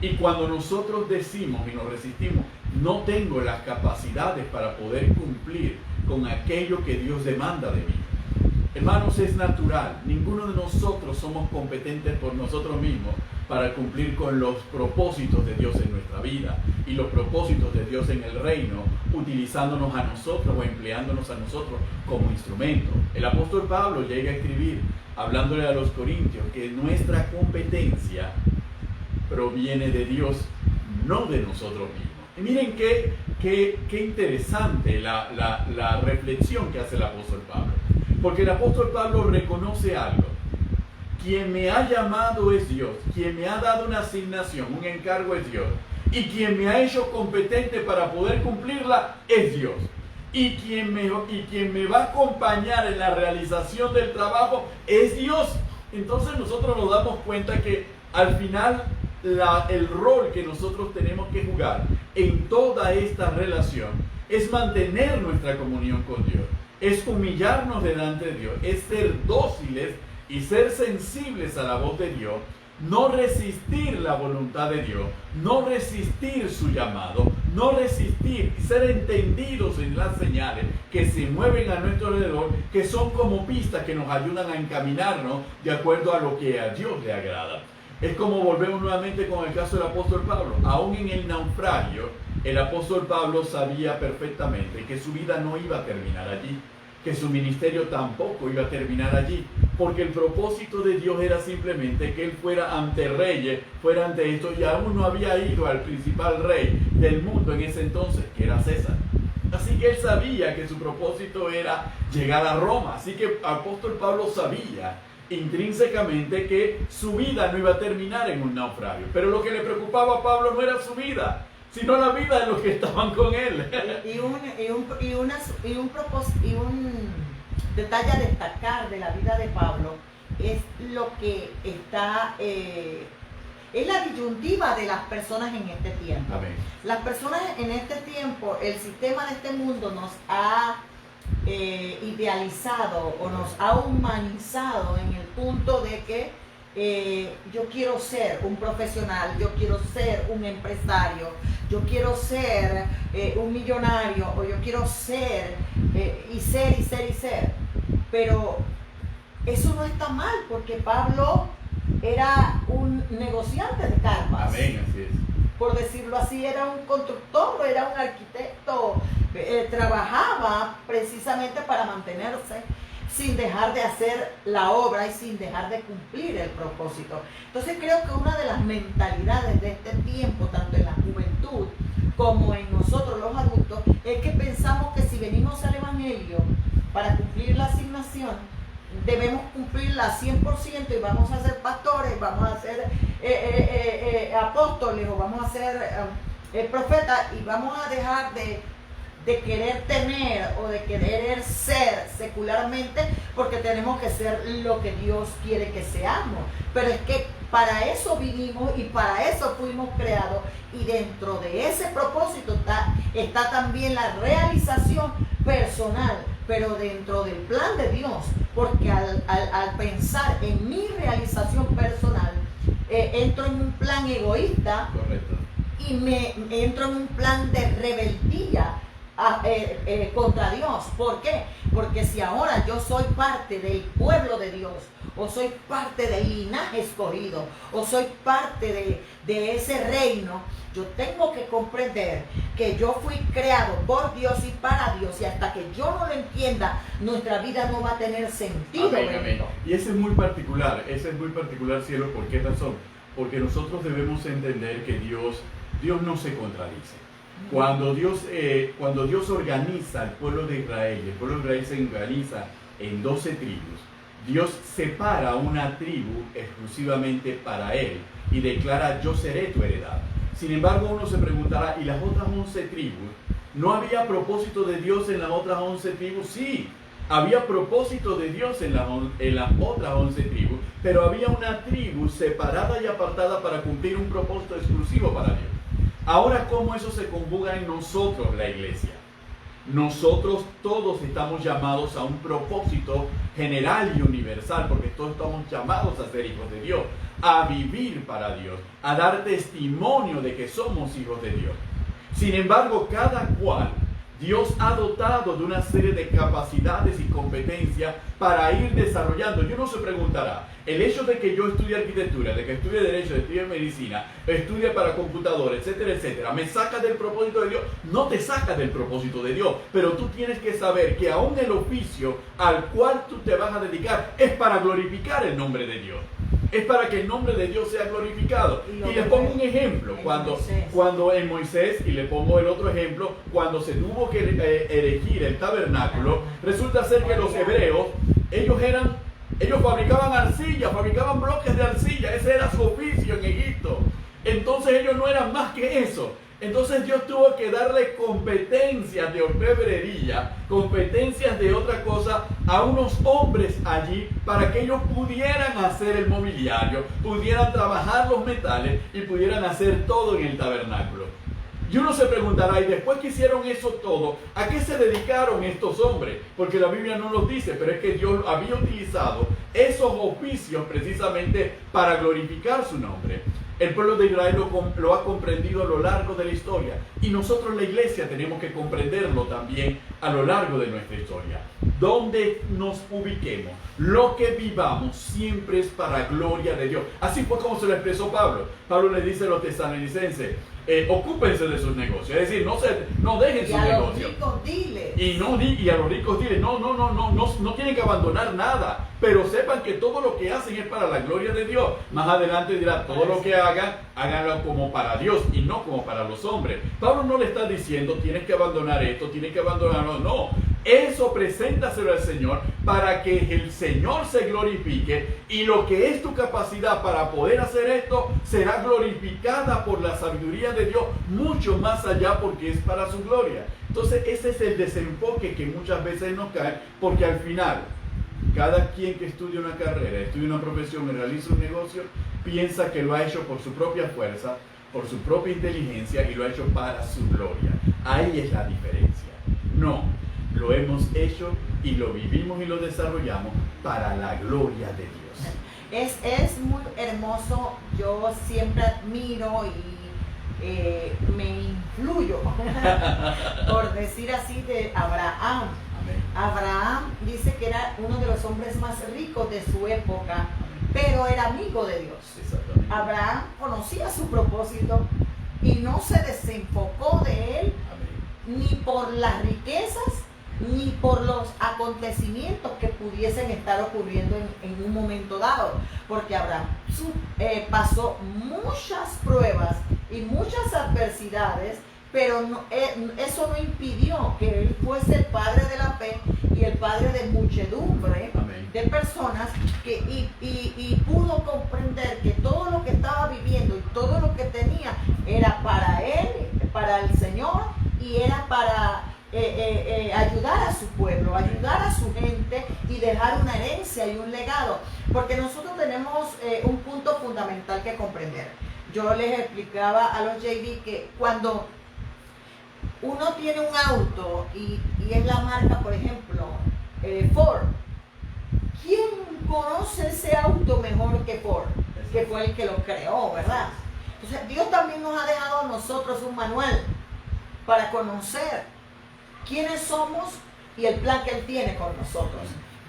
B: Y cuando nosotros decimos y nos resistimos, no tengo las capacidades para poder cumplir con aquello que Dios demanda de mí. Hermanos, es natural. Ninguno de nosotros somos competentes por nosotros mismos para cumplir con los propósitos de Dios en nuestra vida y los propósitos de Dios en el reino, utilizándonos a nosotros o empleándonos a nosotros como instrumento. El apóstol Pablo llega a escribir, hablándole a los corintios, que nuestra competencia proviene de Dios, no de nosotros mismos. Y miren qué interesante la reflexión que hace el apóstol Pablo. Porque el apóstol Pablo reconoce algo. Quien me ha llamado es Dios. Quien me ha dado una asignación, un encargo es Dios. Y quien me ha hecho competente para poder cumplirla es Dios. Y quien me va a acompañar en la realización del trabajo es Dios. Entonces nosotros nos damos cuenta que al final el rol que nosotros tenemos que jugar en toda esta relación es mantener nuestra comunión con Dios. Es humillarnos delante de Dios, es ser dóciles y ser sensibles a la voz de Dios, no resistir la voluntad de Dios, no resistir su llamado, no resistir y ser entendidos en las señales que se mueven a nuestro alrededor, que son como pistas que nos ayudan a encaminarnos de acuerdo a lo que a Dios le agrada. Es como volvemos nuevamente con el caso del apóstol Pablo. Aún en el naufragio, el apóstol Pablo sabía perfectamente que su vida no iba a terminar allí, que su ministerio tampoco iba a terminar allí, porque el propósito de Dios era simplemente que él fuera ante reyes, fuera ante esto, y aún no había ido al principal rey del mundo en ese entonces, que era César. Así que él sabía que su propósito era llegar a Roma. Así que el apóstol Pablo sabía intrínsecamente que su vida no iba a terminar en un naufragio. Pero lo que le preocupaba a Pablo no era su vida, sino la vida de los que estaban con él.
A: Y un detalle a destacar de la vida de Pablo es lo que está, es la disyuntiva de las personas en este tiempo.
B: Amén.
A: Las personas en este tiempo, el sistema de este mundo nos ha idealizado o nos ha humanizado en el punto de que yo quiero ser un profesional, yo quiero ser un empresario, yo quiero ser un millonario, o yo quiero ser y ser. Pero eso no está mal, porque Pablo era un negociante de carpas.
B: Amén, así es.
A: Por decirlo así, era un constructor, era un arquitecto, trabajaba precisamente para mantenerse sin dejar de hacer la obra y sin dejar de cumplir el propósito. Entonces creo que una de las mentalidades de este tiempo, tanto en la juventud como en nosotros los adultos, es que pensamos que si venimos al Evangelio para cumplir la asignación, debemos cumplirla 100% y vamos a ser pastores, vamos a ser apóstoles o vamos a ser profetas, y vamos a dejar de querer tener o de querer ser secularmente, porque tenemos que ser lo que Dios quiere que seamos. Pero es que para eso vinimos y para eso fuimos creados, y dentro de ese propósito está también la realización personal, pero dentro del plan de Dios, porque al pensar en mi realización personal, entro en un plan egoísta.
B: Correcto.
A: Y me entro en un plan de rebeldía contra Dios. ¿Por qué? Porque si ahora yo soy parte del pueblo de Dios, o soy parte del linaje escogido, o soy parte de ese reino, yo tengo que comprender que yo fui creado por Dios y para Dios, y hasta que yo no lo entienda, nuestra vida no va a tener sentido.
B: Amén, amén. Y ese es muy particular, cielo. ¿Por qué razón? Porque nosotros debemos entender que Dios no se contradice. Cuando Dios organiza al pueblo de Israel, el pueblo de Israel se organiza en 12 tribus, Dios separa una tribu exclusivamente para él y declara: yo seré tu heredad. Sin embargo, uno se preguntará, ¿y las otras 11 tribus? ¿No había propósito de Dios en las otras 11 tribus? Sí, había propósito de Dios en las otras 11 tribus, pero había una tribu separada y apartada para cumplir un propósito exclusivo para Dios. Ahora, ¿cómo eso se conjuga en nosotros, la iglesia? Nosotros todos estamos llamados a un propósito general y universal, porque todos estamos llamados a ser hijos de Dios, a vivir para Dios, a dar testimonio de que somos hijos de Dios. Sin embargo, cada cual, Dios ha dotado de una serie de capacidades y competencias para ir desarrollando. Y uno se preguntará, el hecho de que yo estudie arquitectura, de que estudie derecho, de que estudie medicina, estudie para computadora, etcétera, etcétera, ¿me saca del propósito de Dios? No te saca del propósito de Dios, pero tú tienes que saber que aún el oficio al cual tú te vas a dedicar es para glorificar el nombre de Dios. Es para que el nombre de Dios sea glorificado. Y les pongo un ejemplo, cuando en Moisés, y le pongo el otro ejemplo, cuando se tuvo que erigir el tabernáculo, resulta ser que los hebreos, ellos fabricaban arcilla, fabricaban bloques de arcilla, ese era su oficio en Egipto. Entonces ellos no eran más que eso. Entonces Dios tuvo que darle competencias de orfebrería, competencias de otra cosa a unos hombres allí para que ellos pudieran hacer el mobiliario, pudieran trabajar los metales y pudieran hacer todo en el tabernáculo. Y uno se preguntará, y después que hicieron eso todo, ¿a qué se dedicaron estos hombres? Porque la Biblia no los dice, pero es que Dios había utilizado esos oficios precisamente para glorificar su nombre. El pueblo de Israel lo ha comprendido a lo largo de la historia, y nosotros, la iglesia, tenemos que comprenderlo también a lo largo de nuestra historia. Donde nos ubiquemos, lo que vivamos, siempre es para gloria de Dios. Así fue como se lo expresó Pablo. Pablo le dice a los tesalonicenses: ocúpense de sus negocios, es decir, no dejen sus negocios. Y a los ricos dile, no tienen que abandonar nada, pero sepan que todo lo que hacen es para la gloria de Dios. Más adelante dirá, todo lo que hagan, háganlo como para Dios y no como para los hombres. Pablo no le está diciendo, tienes que abandonar esto, tienes que abandonarlo, no. Eso preséntaselo al Señor para que el Señor se glorifique, y lo que es tu capacidad para poder hacer esto será glorificada por la sabiduría de Dios mucho más allá, porque es para su gloria. Entonces ese es el desenfoque que muchas veces nos cae, porque al final cada quien que estudia una carrera, estudia una profesión y realiza un negocio, piensa que lo ha hecho por su propia fuerza, por su propia inteligencia, y lo ha hecho para su gloria. Ahí es la diferencia. No, lo hemos hecho y lo vivimos y lo desarrollamos para la gloria de Dios.
A: Es muy hermoso. Yo siempre admiro y me influyo, por decir así, de Abraham.
B: Amén.
A: Abraham dice que era uno de los hombres más ricos de su época, pero era amigo de Dios.
B: Exactamente.
A: Abraham conocía su propósito y no se desenfocó de él,
B: Amén.
A: ni por las riquezas, ni por los acontecimientos que pudiesen estar ocurriendo en un momento dado, porque Abraham pasó muchas pruebas y muchas adversidades, pero eso no impidió que él fuese el padre de la fe y el padre de muchedumbre.
B: Amén.
A: De personas y pudo comprender que todo lo que estaba viviendo y todo lo que tenía era para él, para el Señor, y era para ayudar a su pueblo, ayudar a su gente y dejar una herencia y un legado. Porque nosotros tenemos un punto fundamental que comprender. Yo les explicaba a los JV que cuando uno tiene un auto y es la marca, por ejemplo, Ford, ¿quién conoce ese auto mejor que Ford? Que fue el que lo creó, ¿verdad? Entonces Dios también nos ha dejado a nosotros un manual para conocer quiénes somos y el plan que Él tiene con nosotros.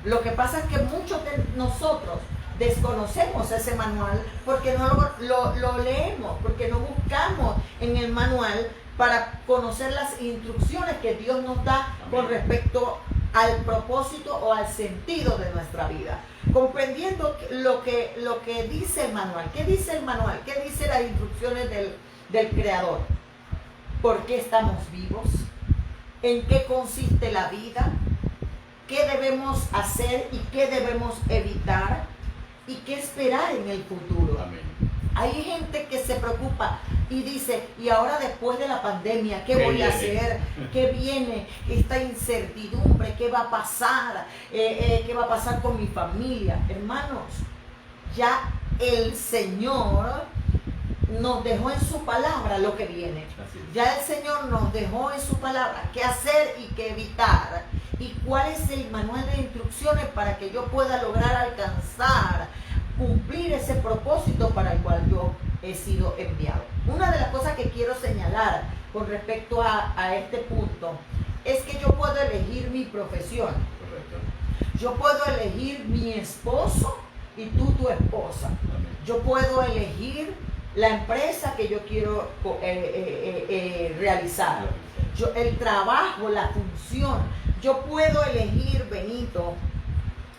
A: Lo que pasa es que muchos de nosotros desconocemos ese manual porque no lo leemos, porque no buscamos en el manual para conocer las instrucciones que Dios nos da con respecto al propósito o al sentido de nuestra vida. Comprendiendo lo que dice el manual. ¿Qué dice el manual? ¿Qué dice las instrucciones del Creador? ¿Por qué estamos vivos? ¿En qué consiste la vida? ¿Qué debemos hacer y qué debemos evitar? ¿Y qué esperar en el futuro?
B: Amén.
A: Hay gente que se preocupa y dice, y ahora después de la pandemia, ¿qué voy a hacer? ¿Qué viene? Esta incertidumbre, ¿qué va a pasar? ¿Qué va a pasar con mi familia? Hermanos, ya el Señor nos dejó en su palabra lo que viene. Ya el Señor nos dejó en su palabra qué hacer y qué evitar. Y cuál es el manual de instrucciones para que yo pueda lograr alcanzar, cumplir ese propósito para el cual yo he sido enviado. Una de las cosas que quiero señalar con respecto a este punto es que yo puedo elegir mi profesión.
B: Correcto.
A: Yo puedo elegir mi esposo y tú tu esposa.
B: Amén.
A: Yo puedo elegir la empresa que yo quiero realizar. El trabajo, la función. Yo puedo elegir, Benito,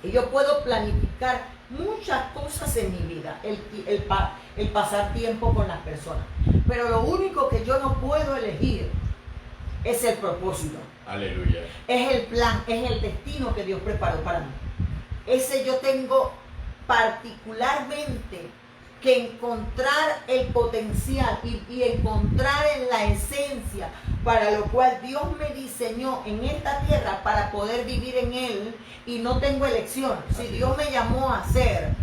A: y yo puedo planificar muchas cosas en mi vida, el pasar tiempo con las personas. Pero lo único que yo no puedo elegir es el propósito.
B: Aleluya.
A: Es el plan, es el destino que Dios preparó para mí. Ese yo tengo particularmente que encontrar el potencial y encontrar en la esencia para lo cual Dios me diseñó en esta tierra para poder vivir en Él, y no tengo elección. Si Dios me llamó a ser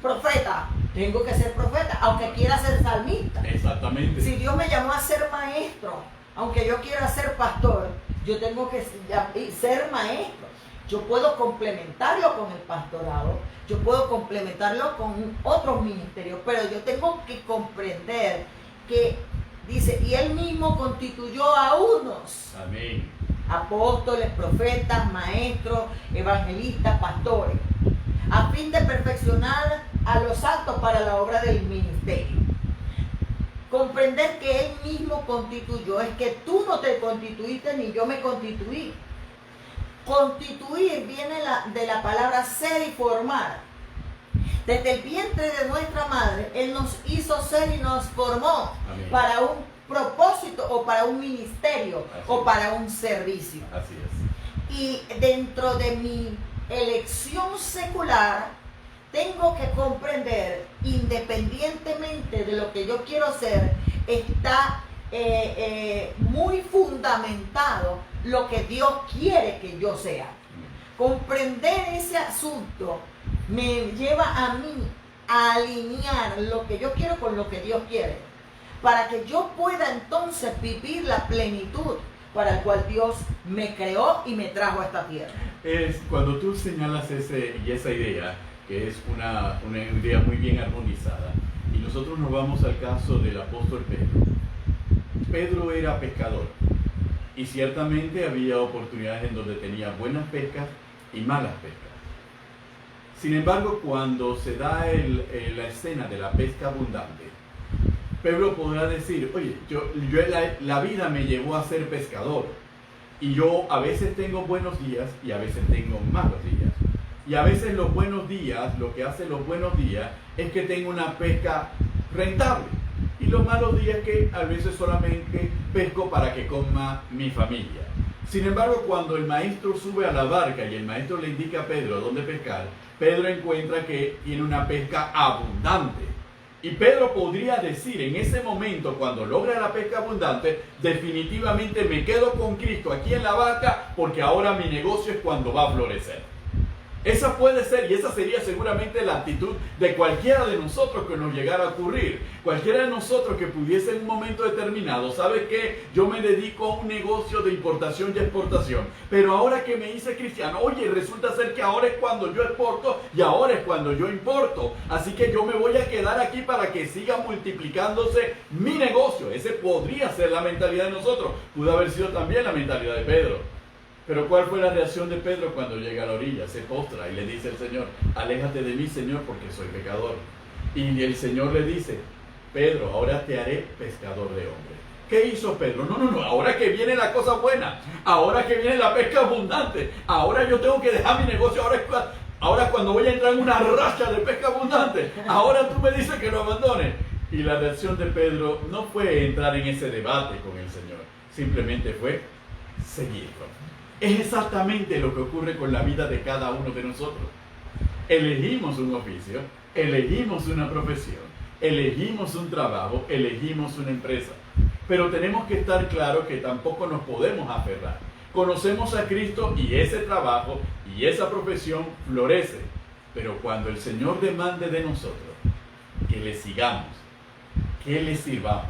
A: profeta, tengo que ser profeta, aunque quiera ser salmista.
B: Exactamente.
A: Si Dios me llamó a ser maestro, aunque yo quiera ser pastor, yo tengo que ser maestro. Yo puedo complementarlo con el pastorado, yo puedo complementarlo con otros ministerios, pero yo tengo que comprender que dice, y Él mismo constituyó a unos.
B: Amén.
A: Apóstoles, profetas, maestros, evangelistas, pastores, a fin de perfeccionar a los santos para la obra del ministerio. Comprender que Él mismo constituyó, es que tú no te constituiste ni yo me constituí. Constituir viene de la palabra ser y formar. Desde el vientre de nuestra madre, Él nos hizo ser y nos formó. Amén. Para un propósito o para un ministerio o para un servicio.
B: Así es.
A: Y dentro de mi elección secular, tengo que comprender, independientemente de lo que yo quiero ser, está muy fundamentado lo que Dios quiere que yo sea. Comprender ese asunto me lleva a mí a alinear lo que yo quiero con lo que Dios quiere, para que yo pueda entonces vivir la plenitud para el cual Dios me creó y me trajo a esta tierra.
B: Es cuando tú señalas esa idea, que es una idea muy bien armonizada, y nosotros nos vamos al caso del apóstol Pedro. Pedro era pescador, y ciertamente había oportunidades en donde tenía buenas pescas y malas pescas. Sin embargo, cuando se da la escena de la pesca abundante, Pedro podrá decir, oye, la vida me llevó a ser pescador, y yo a veces tengo buenos días y a veces tengo malos días. Y a veces los buenos días, lo que hace los buenos días es que tengo una pesca rentable. Y los malos días que a veces solamente pesco para que coma mi familia. Sin embargo, cuando el maestro sube a la barca y el maestro le indica a Pedro dónde pescar, Pedro encuentra que tiene una pesca abundante. Y Pedro podría decir en ese momento, cuando logra la pesca abundante, definitivamente me quedo con Cristo aquí en la barca porque ahora mi negocio es cuando va a florecer. Esa puede ser, y esa sería seguramente la actitud de cualquiera de nosotros que nos llegara a ocurrir. Cualquiera de nosotros que pudiese en un momento determinado, ¿sabe qué? Yo me dedico a un negocio de importación y exportación, pero ahora que me hice cristiano, oye, resulta ser que ahora es cuando yo exporto y ahora es cuando yo importo. Así que yo me voy a quedar aquí para que siga multiplicándose mi negocio. Ese podría ser la mentalidad de nosotros. Pudo haber sido también la mentalidad de Pedro. Pero ¿cuál fue la reacción de Pedro cuando llega a la orilla? Se postra y le dice al Señor, aléjate de mí, Señor, porque soy pecador. Y el Señor le dice, Pedro, ahora te haré pescador de hombres. ¿Qué hizo Pedro? No, ahora que viene la cosa buena, ahora que viene la pesca abundante, ahora yo tengo que dejar mi negocio, ahora cuando voy a entrar en una racha de pesca abundante, ahora tú me dices que lo abandone. Y la reacción de Pedro no fue entrar en ese debate con el Señor, simplemente fue seguirlo. Es exactamente lo que ocurre con la vida de cada uno de nosotros. Elegimos un oficio, elegimos una profesión, elegimos un trabajo, elegimos una empresa. Pero tenemos que estar claros que tampoco nos podemos aferrar. Conocemos a Cristo y ese trabajo y esa profesión florece. Pero cuando el Señor demande de nosotros que le sigamos, que le sirvamos,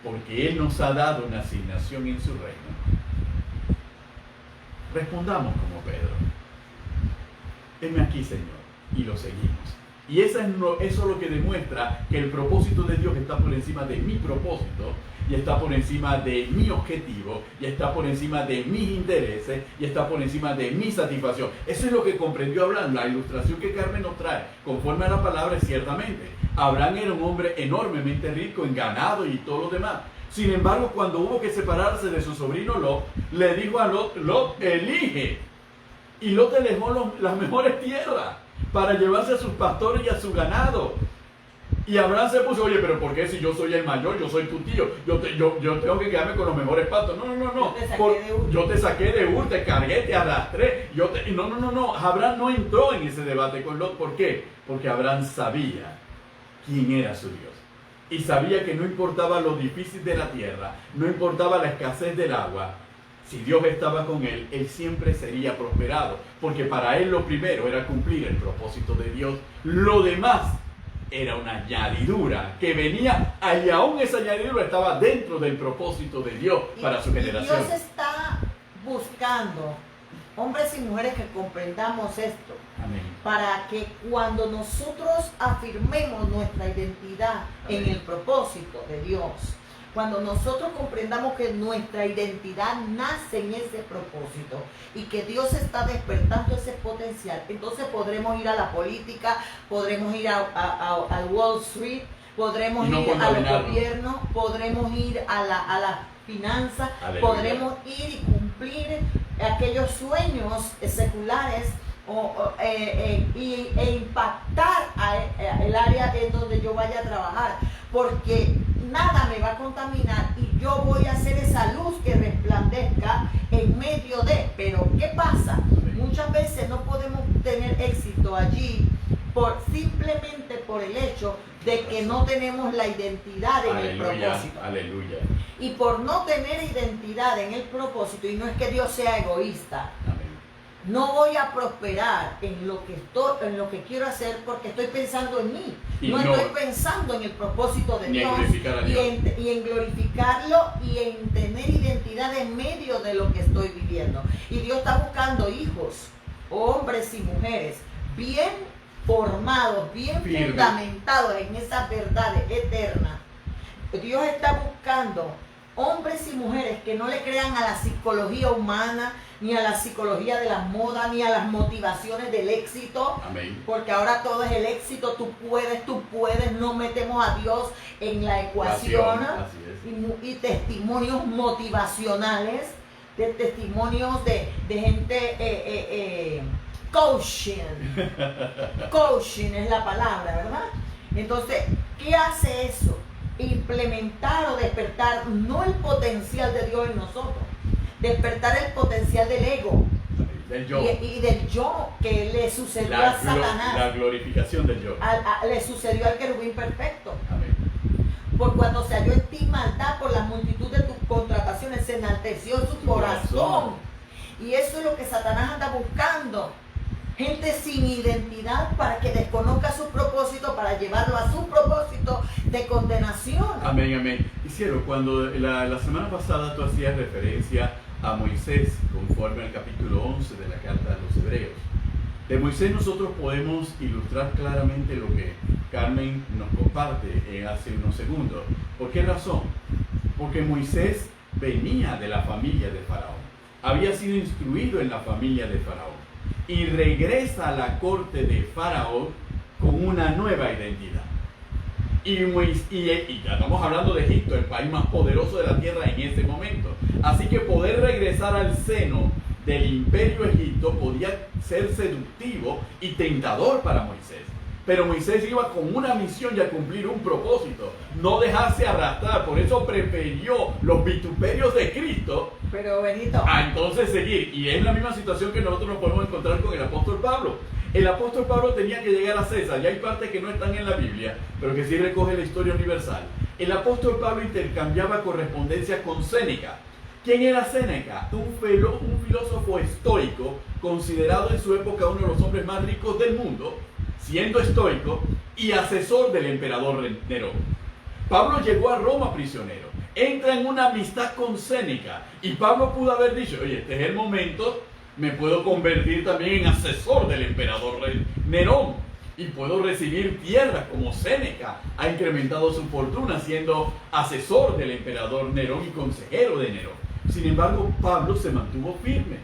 B: porque Él nos ha dado una asignación en su reino, respondamos como Pedro. Heme aquí, Señor, y lo seguimos. Y eso es lo que demuestra que el propósito de Dios está por encima de mi propósito, y está por encima de mi objetivo, y está por encima de mis intereses, y está por encima de mi satisfacción. Eso es lo que comprendió Abraham. La ilustración que Carmen nos trae, conforme a la palabra, es ciertamente. Abraham era un hombre enormemente rico en ganado y todo lo demás. Sin embargo, cuando hubo que separarse de su sobrino Lot, le dijo a Lot, Lot, elige. Y Lot le dejó las mejores tierras para llevarse a sus pastores y a su ganado. Y Abraham se puso, oye, pero ¿por qué si yo soy el mayor, yo soy tu tío? Yo tengo que quedarme con los mejores pastos. No. Yo te saqué de Ur, te cargué, te arrastré. No. Abraham no entró en ese debate con Lot. ¿Por qué? Porque Abraham sabía quién era su Dios. Y sabía que no importaba lo difícil de la tierra, no importaba la escasez del agua, si Dios estaba con él, él siempre sería prosperado, porque para él lo primero era cumplir el propósito de Dios. Lo demás era una añadidura que venía, y aún esa añadidura estaba dentro del propósito de Dios para su generación.
A: Dios está buscando hombres y mujeres que comprendamos esto.
B: Amén.
A: Para que cuando nosotros afirmemos nuestra identidad Amén. En el propósito de Dios, cuando nosotros comprendamos que nuestra identidad nace en ese propósito y que Dios está despertando ese potencial, entonces podremos ir a la política, podremos ir al Wall Street, podremos ir a los gobiernos, podremos ir a la finanza, podremos ir y cumplir aquellos sueños seculares e impactar el área en donde yo vaya a trabajar, porque nada me va a contaminar y yo voy a hacer esa luz que resplandezca en medio de. Pero ¿qué pasa? Muchas veces no podemos tener éxito allí simplemente por el hecho de que no tenemos la identidad en el propósito.
B: Aleluya.
A: Y por no tener identidad en el propósito, y no es que Dios sea egoísta, no voy a prosperar en lo que quiero hacer porque estoy pensando en mí. No estoy pensando en el propósito de Dios y en glorificarlo y en tener identidad en medio de lo que estoy viviendo. Y Dios está buscando hijos, hombres y mujeres, bien formados, bien fundamentados en esas verdades eternas. Dios está buscando hombres y mujeres que no le crean a la psicología humana, ni a la psicología de las modas, ni a las motivaciones del éxito.
B: Amén.
A: Porque ahora todo es el éxito, tú puedes, no metemos a Dios en la ecuación.
B: Así es.
A: Y testimonios motivacionales, de testimonios de gente coaching es la palabra, ¿verdad? Entonces, ¿qué hace eso? Implementar o despertar no el potencial de Dios en nosotros, despertar el potencial del ego,
B: del yo.
A: Y del yo que le sucedió a Satanás,
B: la glorificación del yo,
A: le sucedió al querubín perfecto.
B: Amén.
A: Por cuando se halló en ti maldad por la multitud de tus contrataciones, se enalteció su corazón. Y eso es lo que Satanás anda buscando. Gente sin identidad para que desconozca su propósito, para llevarlo a su propósito de condenación.
B: Amén, amén. Y cielo, cuando la semana pasada tú hacías referencia a Moisés, conforme al capítulo 11 de la carta a los Hebreos, de Moisés nosotros podemos ilustrar claramente lo que Carmen nos comparte hace unos segundos. ¿Por qué razón? Porque Moisés venía de la familia de Faraón, había sido instruido en la familia de Faraón, y regresa a la corte de Faraón con una nueva identidad. Y ya estamos hablando de Egipto, el país más poderoso de la tierra en ese momento. Así que poder regresar al seno del imperio Egipto podía ser seductivo y tentador para Moisés. Pero Moisés iba con una misión y a cumplir un propósito, no dejarse arrastrar. Por eso prefirió los vituperios de Cristo,
A: pero Benito,
B: a entonces seguir. Y es la misma situación que nosotros nos podemos encontrar con el apóstol Pablo. El apóstol Pablo tenía que llegar a César, y hay partes que no están en la Biblia, pero que sí recoge la historia universal. El apóstol Pablo intercambiaba correspondencia con Séneca. ¿Quién era Séneca? Un filósofo estoico, considerado en su época uno de los hombres más ricos del mundo, siendo estoico y asesor del emperador Nerón. Pablo llegó a Roma prisionero, entra en una amistad con Séneca, y Pablo pudo haber dicho: oye, este es el momento, me puedo convertir también en asesor del emperador Nerón y puedo recibir tierras como Séneca ha incrementado su fortuna siendo asesor del emperador Nerón y consejero de Nerón. Sin embargo, Pablo se mantuvo firme.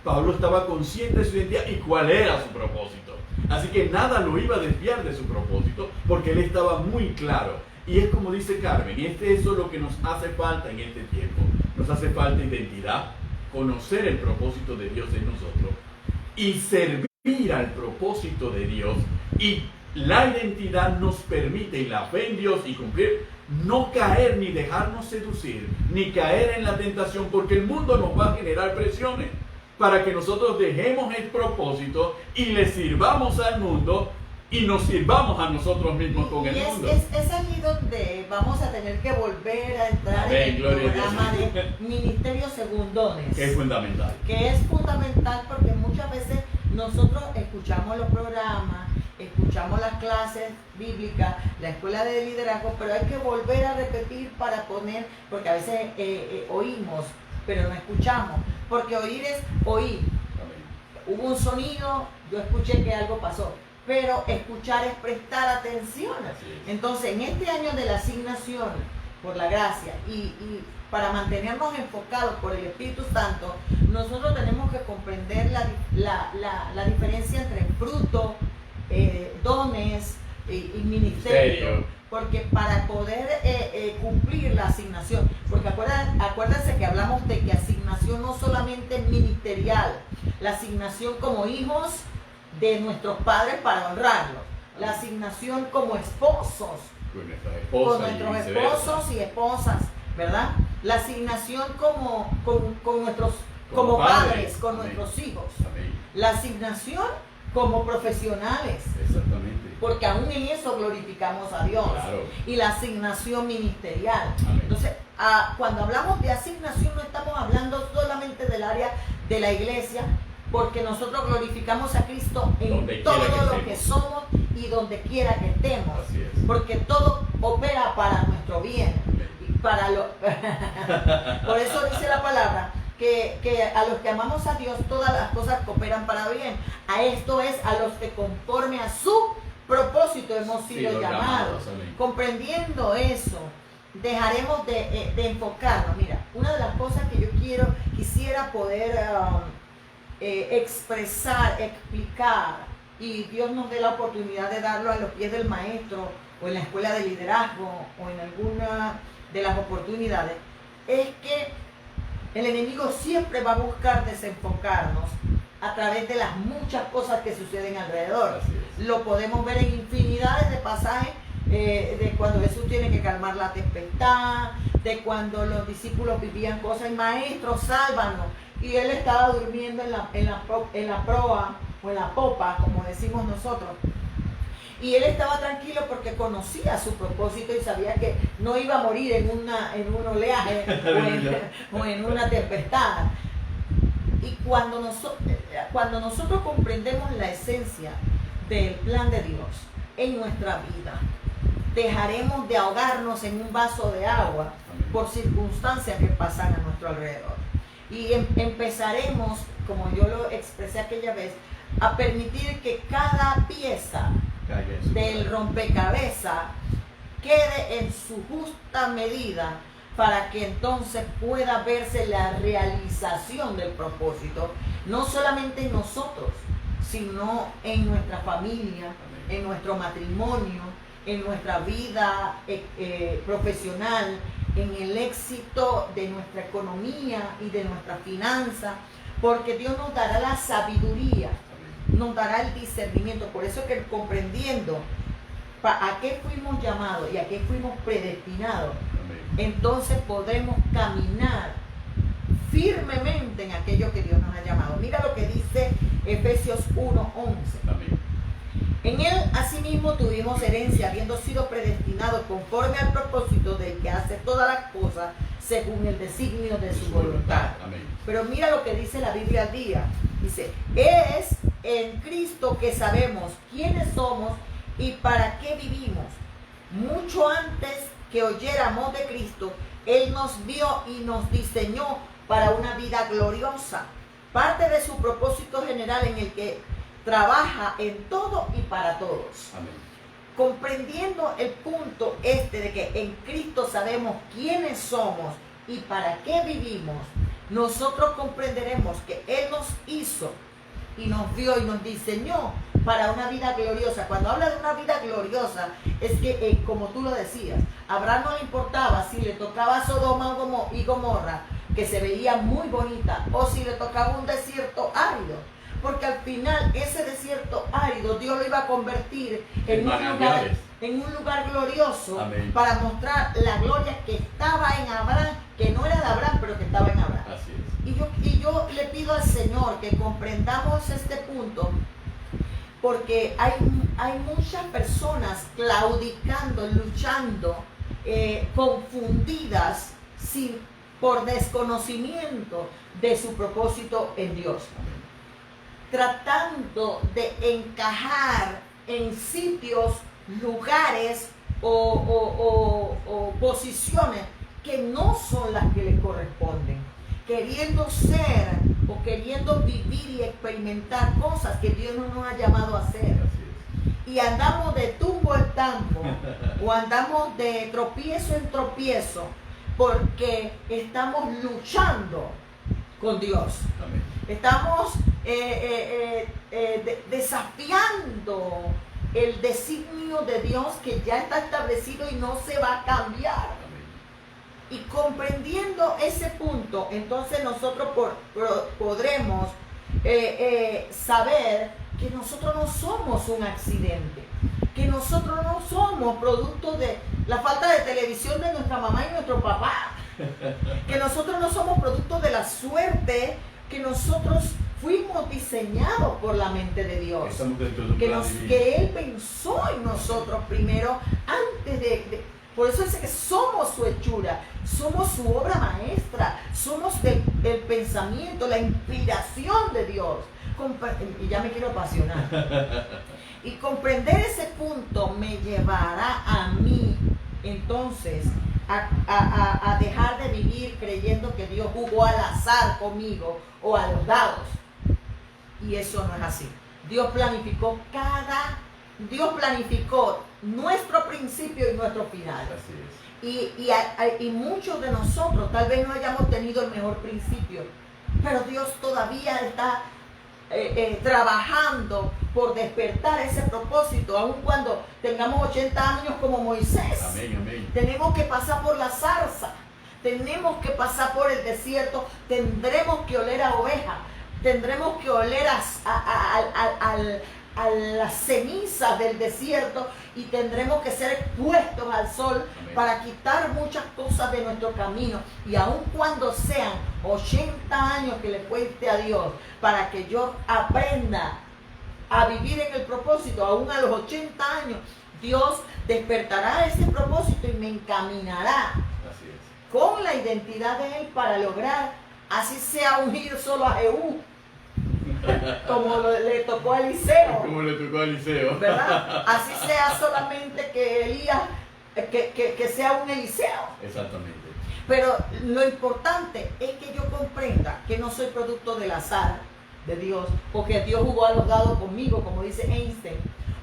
B: Pablo estaba consciente de su identidad y cuál era su propósito. Así que nada lo iba a desviar de su propósito, porque él estaba muy claro. Y es como dice Carmen, eso es lo que nos hace falta en este tiempo. Nos hace falta identidad, conocer el propósito de Dios en nosotros y servir al propósito de Dios. Y la identidad nos permite, y la fe en Dios y cumplir, no caer ni dejarnos seducir, ni caer en la tentación, porque el mundo nos va a generar presiones para que nosotros dejemos el propósito y le sirvamos al mundo y nos sirvamos a nosotros mismos con el mundo.
A: Es allí donde vamos a tener que volver a entrar en el programa de Ministerio Según Dones.
B: Que es fundamental.
A: Que es fundamental porque muchas veces nosotros escuchamos los programas, escuchamos las clases bíblicas, la escuela de liderazgo, pero hay que volver a repetir para poner, porque a veces oímos, pero no escuchamos. Porque oír es oír. Hubo un sonido, yo escuché que algo pasó. Pero escuchar es prestar atención. Entonces, en este año de la asignación, por la gracia, y para mantenernos enfocados por el Espíritu Santo, nosotros tenemos que comprender la diferencia entre fruto, dones, y ministerio, porque para poder cumplir la asignación, porque acuérdense que hablamos de que asignación no solamente ministerial, la asignación como hijos de nuestros padres para honrarlos, la asignación como esposos, con nuestros esposos y esposas, ¿verdad? La asignación con nuestros como padres, con nuestros hijos.
B: Amén.
A: La asignación como profesionales.
B: Exactamente.
A: Porque aún en eso glorificamos a Dios.
B: Claro.
A: Y la asignación ministerial.
B: Amén.
A: Entonces, cuando hablamos de asignación no estamos hablando solamente del área de la iglesia, porque nosotros glorificamos a Cristo en todo lo que somos y donde quiera que estemos.
B: Así es.
A: Porque todo opera para nuestro bien. Y para por eso dice la palabra que a los que amamos a Dios todas las cosas cooperan para bien. A esto es a los que conforme a su propósito hemos sido llamados. Comprendiendo eso, dejaremos de enfocarnos. Mira, una de las cosas que yo quisiera poder expresar, explicar, y Dios nos dé la oportunidad de darlo a los pies del maestro o en la escuela de liderazgo o en alguna de las oportunidades, es que el enemigo siempre va a buscar desenfocarnos a través de las muchas cosas que suceden alrededor. Lo podemos ver en infinidades de pasajes de cuando Jesús tiene que calmar la tempestad, de cuando los discípulos vivían cosas, y maestro, sálvanos, y él estaba durmiendo en la proa o en la popa, como decimos nosotros. Y él estaba tranquilo porque conocía su propósito y sabía que no iba a morir en un oleaje o en una tempestad. Y cuando nosotros comprendemos la esencia del plan de Dios en nuestra vida, dejaremos de ahogarnos en un vaso de agua por circunstancias que pasan a nuestro alrededor. Y empezaremos, como yo lo expresé aquella vez, a permitir que cada pieza del rompecabezas quede en su justa medida para que entonces pueda verse la realización del propósito, no solamente en nosotros, sino en nuestra familia, en nuestro matrimonio, en nuestra vida profesional, en el éxito de nuestra economía y de nuestra finanza, porque Dios nos dará la sabiduría, nos dará el discernimiento. Por eso que comprendiendo a qué fuimos llamados y a qué fuimos predestinados, entonces podremos caminar firmemente en aquello que Dios nos ha llamado. Mira lo que dice Efesios 1:11. En él asimismo tuvimos herencia, habiendo sido predestinados conforme al propósito del que hace todas las cosas según el designio de su voluntad.
B: Amén.
A: Pero mira lo que dice la Biblia al día. Dice, es en Cristo que sabemos quiénes somos y para qué vivimos. Mucho antes que oyéramos de Cristo, Él nos vio y nos diseñó para una vida gloriosa. Parte de su propósito general en el que trabaja en todo y para todos.
B: Amén.
A: Comprendiendo el punto de que en Cristo sabemos quiénes somos y para qué vivimos, nosotros comprenderemos que Él nos hizo y nos vio y nos diseñó para una vida gloriosa. Cuando habla de una vida gloriosa, es que, como tú lo decías, a Abraham no le importaba si le tocaba Sodoma y Gomorra, que se veía muy bonita, o si le tocaba un desierto árido, porque al final ese desierto árido Dios lo iba a convertir en un lugar glorioso.
B: Amén.
A: Para mostrar la gloria que estaba en Abraham, que no era de Abraham, pero que estaba en Abraham.
B: Así es.
A: Y yo le pido al Señor que comprendamos este punto, porque hay muchas personas claudicando, luchando, confundidas por desconocimiento de su propósito en Dios, tratando de encajar en sitios, lugares o posiciones que no son las que le corresponden, queriendo ser o queriendo vivir y experimentar cosas que Dios no nos ha llamado a hacer. Y andamos de tumbo en tambo o andamos de tropiezo en tropiezo porque estamos luchando con Dios.
B: Amén.
A: Estamos desafiando el designio de Dios que ya está establecido y no se va a cambiar. Y comprendiendo ese punto, entonces nosotros podremos saber que nosotros no somos un accidente, que nosotros no somos producto de la falta de televisión de nuestra mamá y nuestro papá, que nosotros no somos producto de la suerte, que nosotros fuimos diseñados por la mente de Dios, que Él pensó en nosotros primero antes de por eso es que somos su hechura, somos su obra maestra, somos el pensamiento, la inspiración de Dios. Y ya me quiero apasionar. Y comprender ese punto me llevará a mí, entonces, a dejar de vivir creyendo que Dios jugó al azar conmigo o a los dados. Y eso no es así. Dios planificó nuestro principio y nuestro final.
B: Así
A: es. Y muchos de nosotros tal vez no hayamos tenido el mejor principio, pero Dios todavía está trabajando por despertar ese propósito, aun cuando tengamos 80 años como Moisés.
B: Amén, amén.
A: Tenemos que pasar por la zarza, tenemos que pasar por el desierto, tendremos que oler a oveja, tendremos que oler a las cenizas del desierto y tendremos que ser expuestos al sol. Amén. Para quitar muchas cosas de nuestro camino, y aun cuando sean 80 años que le cueste a Dios para que yo aprenda a vivir en el propósito, aún a los 80 años Dios despertará ese propósito y me encaminará.
B: Así es.
A: Con la identidad de Él para lograr, así sea ungir solo a Jehú, como le tocó a Eliseo.
B: Como le tocó a Eliseo.
A: ¿Verdad? Así sea solamente que Elías, que sea un Eliseo.
B: Exactamente.
A: Pero lo importante es que yo comprenda que no soy producto del azar de Dios, o que Dios jugó a los dados conmigo, como dice Einstein,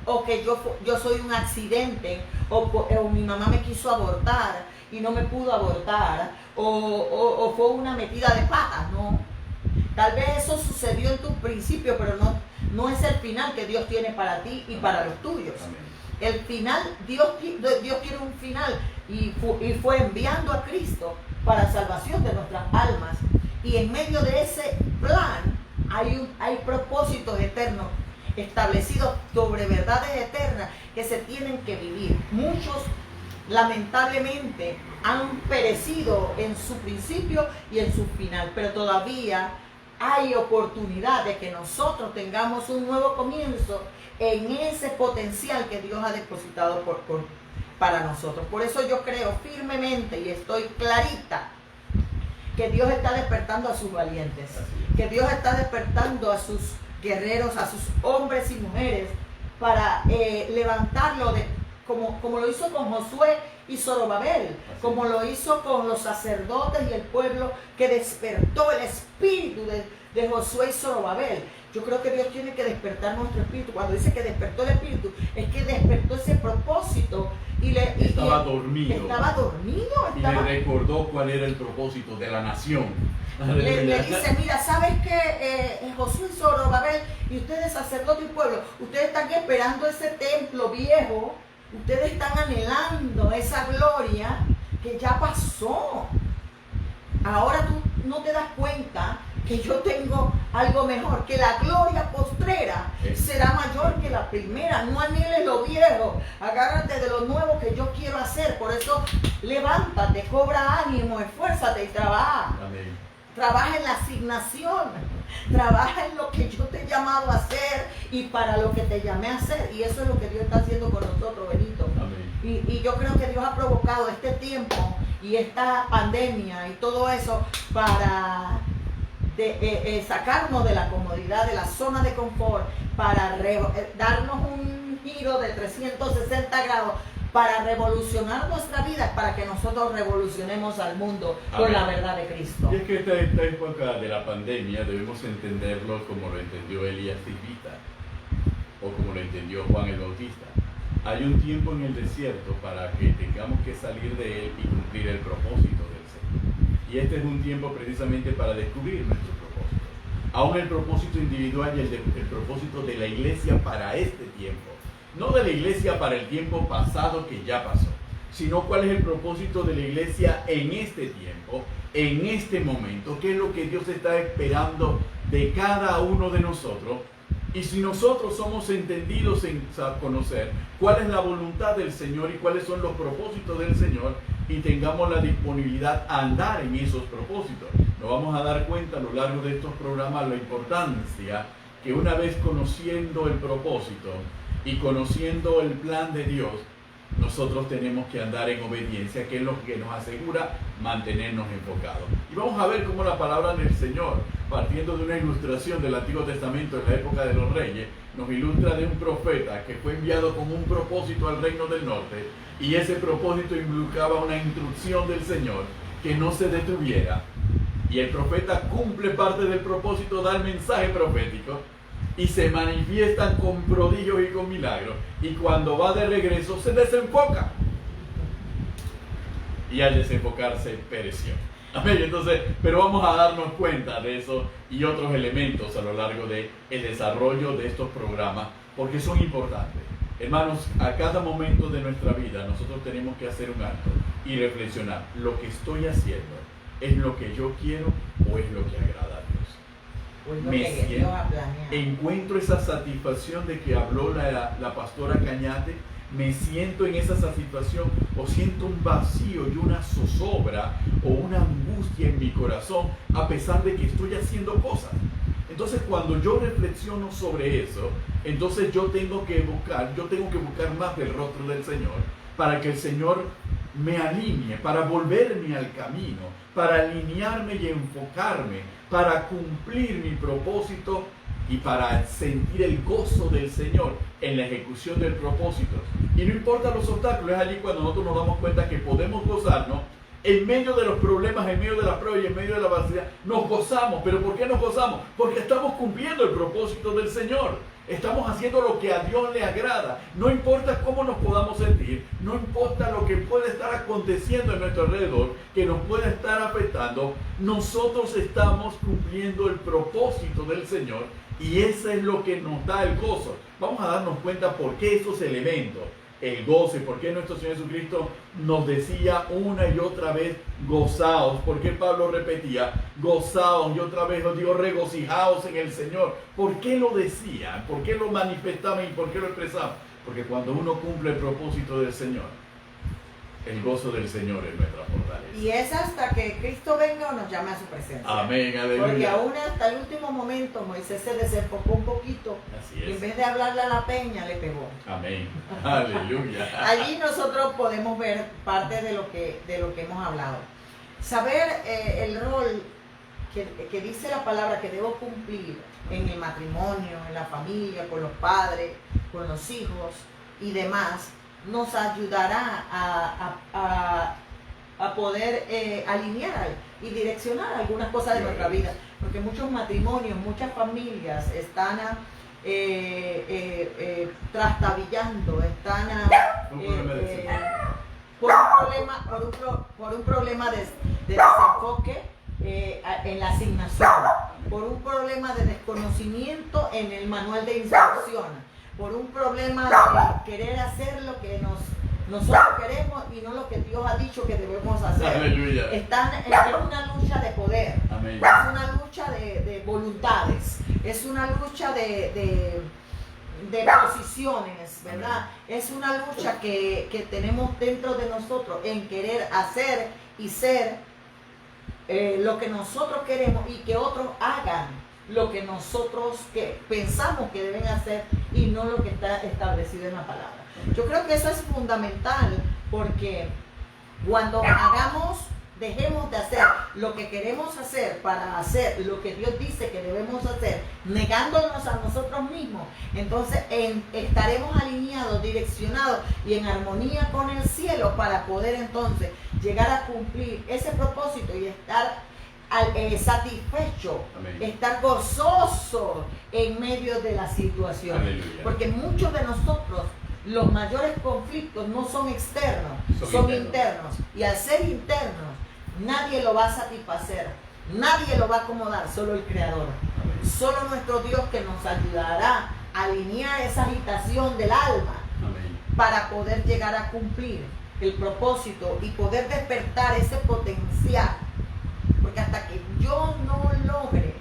A: o que yo soy un accidente, o mi mamá me quiso abortar y no me pudo abortar, o fue una metida de patas, ¿no? Tal vez eso sucedió en tu principio, pero no es el final que Dios tiene para ti y para los tuyos.
B: Amén.
A: El final, Dios quiere un final, y fue enviando a Cristo para salvación de nuestras almas. Y en medio de ese plan hay propósitos eternos establecidos sobre verdades eternas que se tienen que vivir. Muchos lamentablemente han perecido en su principio y en su final, pero todavía hay oportunidad de que nosotros tengamos un nuevo comienzo en ese potencial que Dios ha depositado para nosotros. Por eso yo creo firmemente y estoy clarita que Dios está despertando a sus valientes, que Dios está despertando a sus guerreros, a sus hombres y mujeres, para levantarlo como lo hizo con Josué y Zorobabel, como lo hizo con los sacerdotes y el pueblo, que despertó el espíritu de Josué y Zorobabel. Yo creo que Dios tiene que despertar nuestro espíritu. Cuando dice que despertó el espíritu, es que despertó ese propósito.
B: Estaba dormido.
A: Y
B: le recordó cuál era el propósito de la nación.
A: Le dice, mira, ¿sabes qué? Josué y Zorobabel, y ustedes, sacerdote y pueblo, ustedes están esperando ese templo viejo, ustedes están anhelando esa gloria que ya pasó. Ahora tú no te das cuenta que yo tengo algo mejor, que la gloria postrera será mayor que la primera. No anheles lo viejo, agárrate de lo nuevo que yo quiero hacer. Por eso levántate, cobra ánimo, esfuérzate y trabaja.
B: Amén.
A: Trabaja en la asignación, trabaja en lo que yo te he llamado a hacer y para lo que te llamé a hacer. Y eso es lo que Dios está haciendo con nosotros, Benito.
B: Amén.
A: Y yo creo que Dios ha provocado este tiempo y esta pandemia y todo eso para sacarnos de la comodidad, de la zona de confort, para darnos un giro de 360 grados, para revolucionar nuestra vida, para que nosotros revolucionemos al mundo. Amén. Con la verdad de Cristo.
B: Y es que esta época de la pandemia debemos entenderlo como lo entendió Elías Tibita, o como lo entendió Juan el Bautista. Hay un tiempo en el desierto para que tengamos que salir de él y cumplir el propósito del Señor. Y este es un tiempo precisamente para descubrir nuestro propósito. Aún el propósito individual y el propósito de la iglesia para este tiempo no de la iglesia para el tiempo pasado que ya pasó, sino cuál es el propósito de la iglesia en este tiempo, en este momento, qué es lo que Dios está esperando de cada uno de nosotros. Y si nosotros somos entendidos en conocer cuál es la voluntad del Señor y cuáles son los propósitos del Señor, y tengamos la disponibilidad a andar en esos propósitos, nos vamos a dar cuenta a lo largo de estos programas la importancia que una vez conociendo el propósito y conociendo el plan de Dios, nosotros tenemos que andar en obediencia, que es lo que nos asegura mantenernos enfocados. Y vamos a ver cómo la palabra del Señor, partiendo de una ilustración del Antiguo Testamento en la época de los reyes, nos ilustra de un profeta que fue enviado con un propósito al reino del norte, y ese propósito implicaba una instrucción del Señor que no se detuviera. Y el profeta cumple parte del propósito, da el mensaje profético, y se manifiestan con prodigios y con milagros, y cuando va de regreso se desenfoca, y al desenfocarse pereció. Amén. Entonces, pero vamos a darnos cuenta de eso y otros elementos a lo largo del desarrollo de estos programas, porque son importantes. Hermanos, a cada momento de nuestra vida nosotros tenemos que hacer un alto y reflexionar: ¿lo que estoy haciendo es lo que yo quiero o es lo que agrada a Dios? Encuentro esa satisfacción de que habló la pastora Cañate, me siento en esa satisfacción, o siento un vacío y una zozobra o una angustia en mi corazón a pesar de que estoy haciendo cosas. Entonces, cuando yo reflexiono sobre eso, entonces yo tengo que buscar más del rostro del Señor, para que el Señor me alinee, para volverme al camino, para alinearme y enfocarme, para cumplir mi propósito y para sentir el gozo del Señor en la ejecución del propósito. Y no importa los obstáculos, es allí cuando nosotros nos damos cuenta que podemos gozarnos en medio de los problemas, en medio de la prueba y en medio de la adversidad. Nos gozamos. ¿Pero por qué nos gozamos? Porque estamos cumpliendo el propósito del Señor. Estamos haciendo lo que a Dios le agrada. No importa cómo nos podamos sentir, no importa lo que pueda estar aconteciendo en nuestro alrededor, que nos pueda estar afectando, nosotros estamos cumpliendo el propósito del Señor, y eso es lo que nos da el gozo. Vamos a darnos cuenta por qué estos elementos, el gozo, y por qué nuestro Señor Jesucristo nos decía una y otra vez: gozaos. ¿Por qué Pablo repetía gozaos? Y otra vez os digo, regocijaos en el Señor. ¿Por qué lo decía? ¿Por qué lo manifestaban y por qué lo expresaban? Porque cuando uno cumple el propósito del Señor, el gozo del Señor es nuestra fortaleza.
A: Y es hasta que Cristo venga o nos llame a su presencia.
B: Amén, aleluya.
A: Porque aún hasta el último momento Moisés se desenfocó un poquito.
B: Así es.
A: Y en vez de hablarle a la peña, le pegó.
B: Amén, aleluya.
A: Allí nosotros podemos ver parte de lo que hemos hablado. Saber el rol que dice la palabra que debo cumplir en el matrimonio, en la familia, con los padres, con los hijos y demás, nos ayudará a poder alinear y direccionar algunas cosas de nuestra vida, porque muchos matrimonios, muchas familias están trastabillando, están por un problema de desenfoque en la asignación, por un problema de desconocimiento en el manual de instrucción, por un problema de querer hacer lo que nosotros queremos y no lo que Dios ha dicho que debemos hacer.
B: Aleluya.
A: Están en una lucha de poder.
B: Amén.
A: Es una lucha de voluntades, es una lucha de posiciones, ¿verdad?
B: Amén.
A: Es una lucha que tenemos dentro de nosotros en querer hacer y ser lo que nosotros queremos, y que otros hagan lo que nosotros pensamos que deben hacer y no lo que está establecido en la palabra. Yo creo que eso es fundamental, porque cuando dejemos de hacer lo que queremos hacer para hacer lo que Dios dice que debemos hacer, negándonos a nosotros mismos, entonces estaremos alineados, direccionados y en armonía con el cielo, para poder entonces llegar a cumplir ese propósito y estar satisfecho, amén, estar gozoso en medio de la situación. Aleluya. Porque muchos de nosotros, los mayores conflictos no son externos, son internos. Y al ser internos, nadie lo va a satisfacer, nadie lo va a acomodar, solo el Creador. Amén. Solo nuestro Dios, que nos ayudará a alinear esa agitación del alma para poder llegar a cumplir el propósito y poder despertar ese potencial. Porque hasta que yo no logre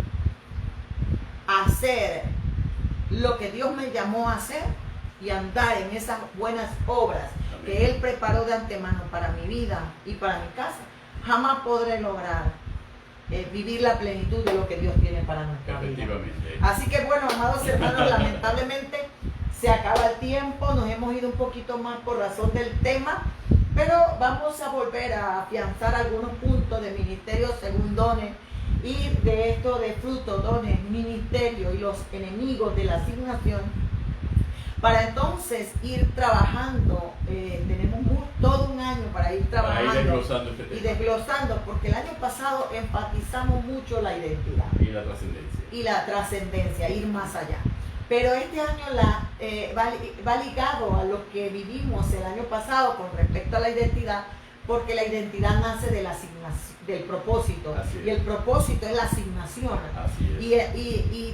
A: hacer lo que Dios me llamó a hacer y andar en esas buenas obras que Él preparó de antemano para mi vida y para mi casa, jamás podré lograr vivir la plenitud de lo que Dios tiene para nuestra vida. Así que bueno, amados hermanos, lamentablemente se acaba el tiempo, nos hemos ido un poquito más por razón del tema, pero vamos a volver a afianzar algunos puntos de ministerio según dones y de esto de fruto, dones, ministerio y los enemigos de la asignación, para entonces ir trabajando. Tenemos todo un año para ir trabajando
B: para ir desglosando este tema.
A: Y desglosando, porque el año pasado enfatizamos mucho la identidad y la trascendencia, ir más allá. Pero este año va ligado a lo que vivimos el año pasado con respecto a la identidad, porque la identidad nace de la asignación, del propósito, y el propósito es la asignación. Y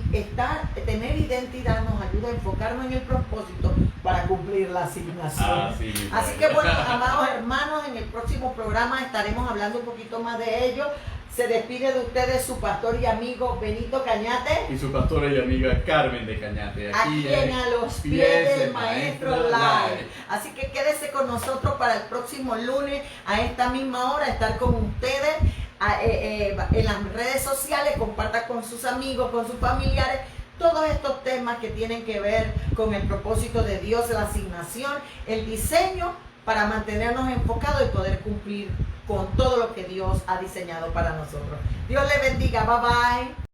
A: tener identidad nos ayuda a enfocarnos en el propósito para cumplir la asignación. Así que bueno, amados hermanos, en el próximo programa estaremos hablando un poquito más de ello. Se despide de ustedes su pastor y amigo Benito Cañate.
B: Y su pastora y amiga Carmen de Cañate.
A: Aquí en A los Pies del Maestro Live. Así que quédese con nosotros para el próximo lunes a esta misma hora, estar con ustedes en las redes sociales. Comparta con sus amigos, con sus familiares, todos estos temas que tienen que ver con el propósito de Dios, la asignación, el diseño, para mantenernos enfocados y poder cumplir con todo lo que Dios ha diseñado para nosotros. Dios le bendiga. Bye bye.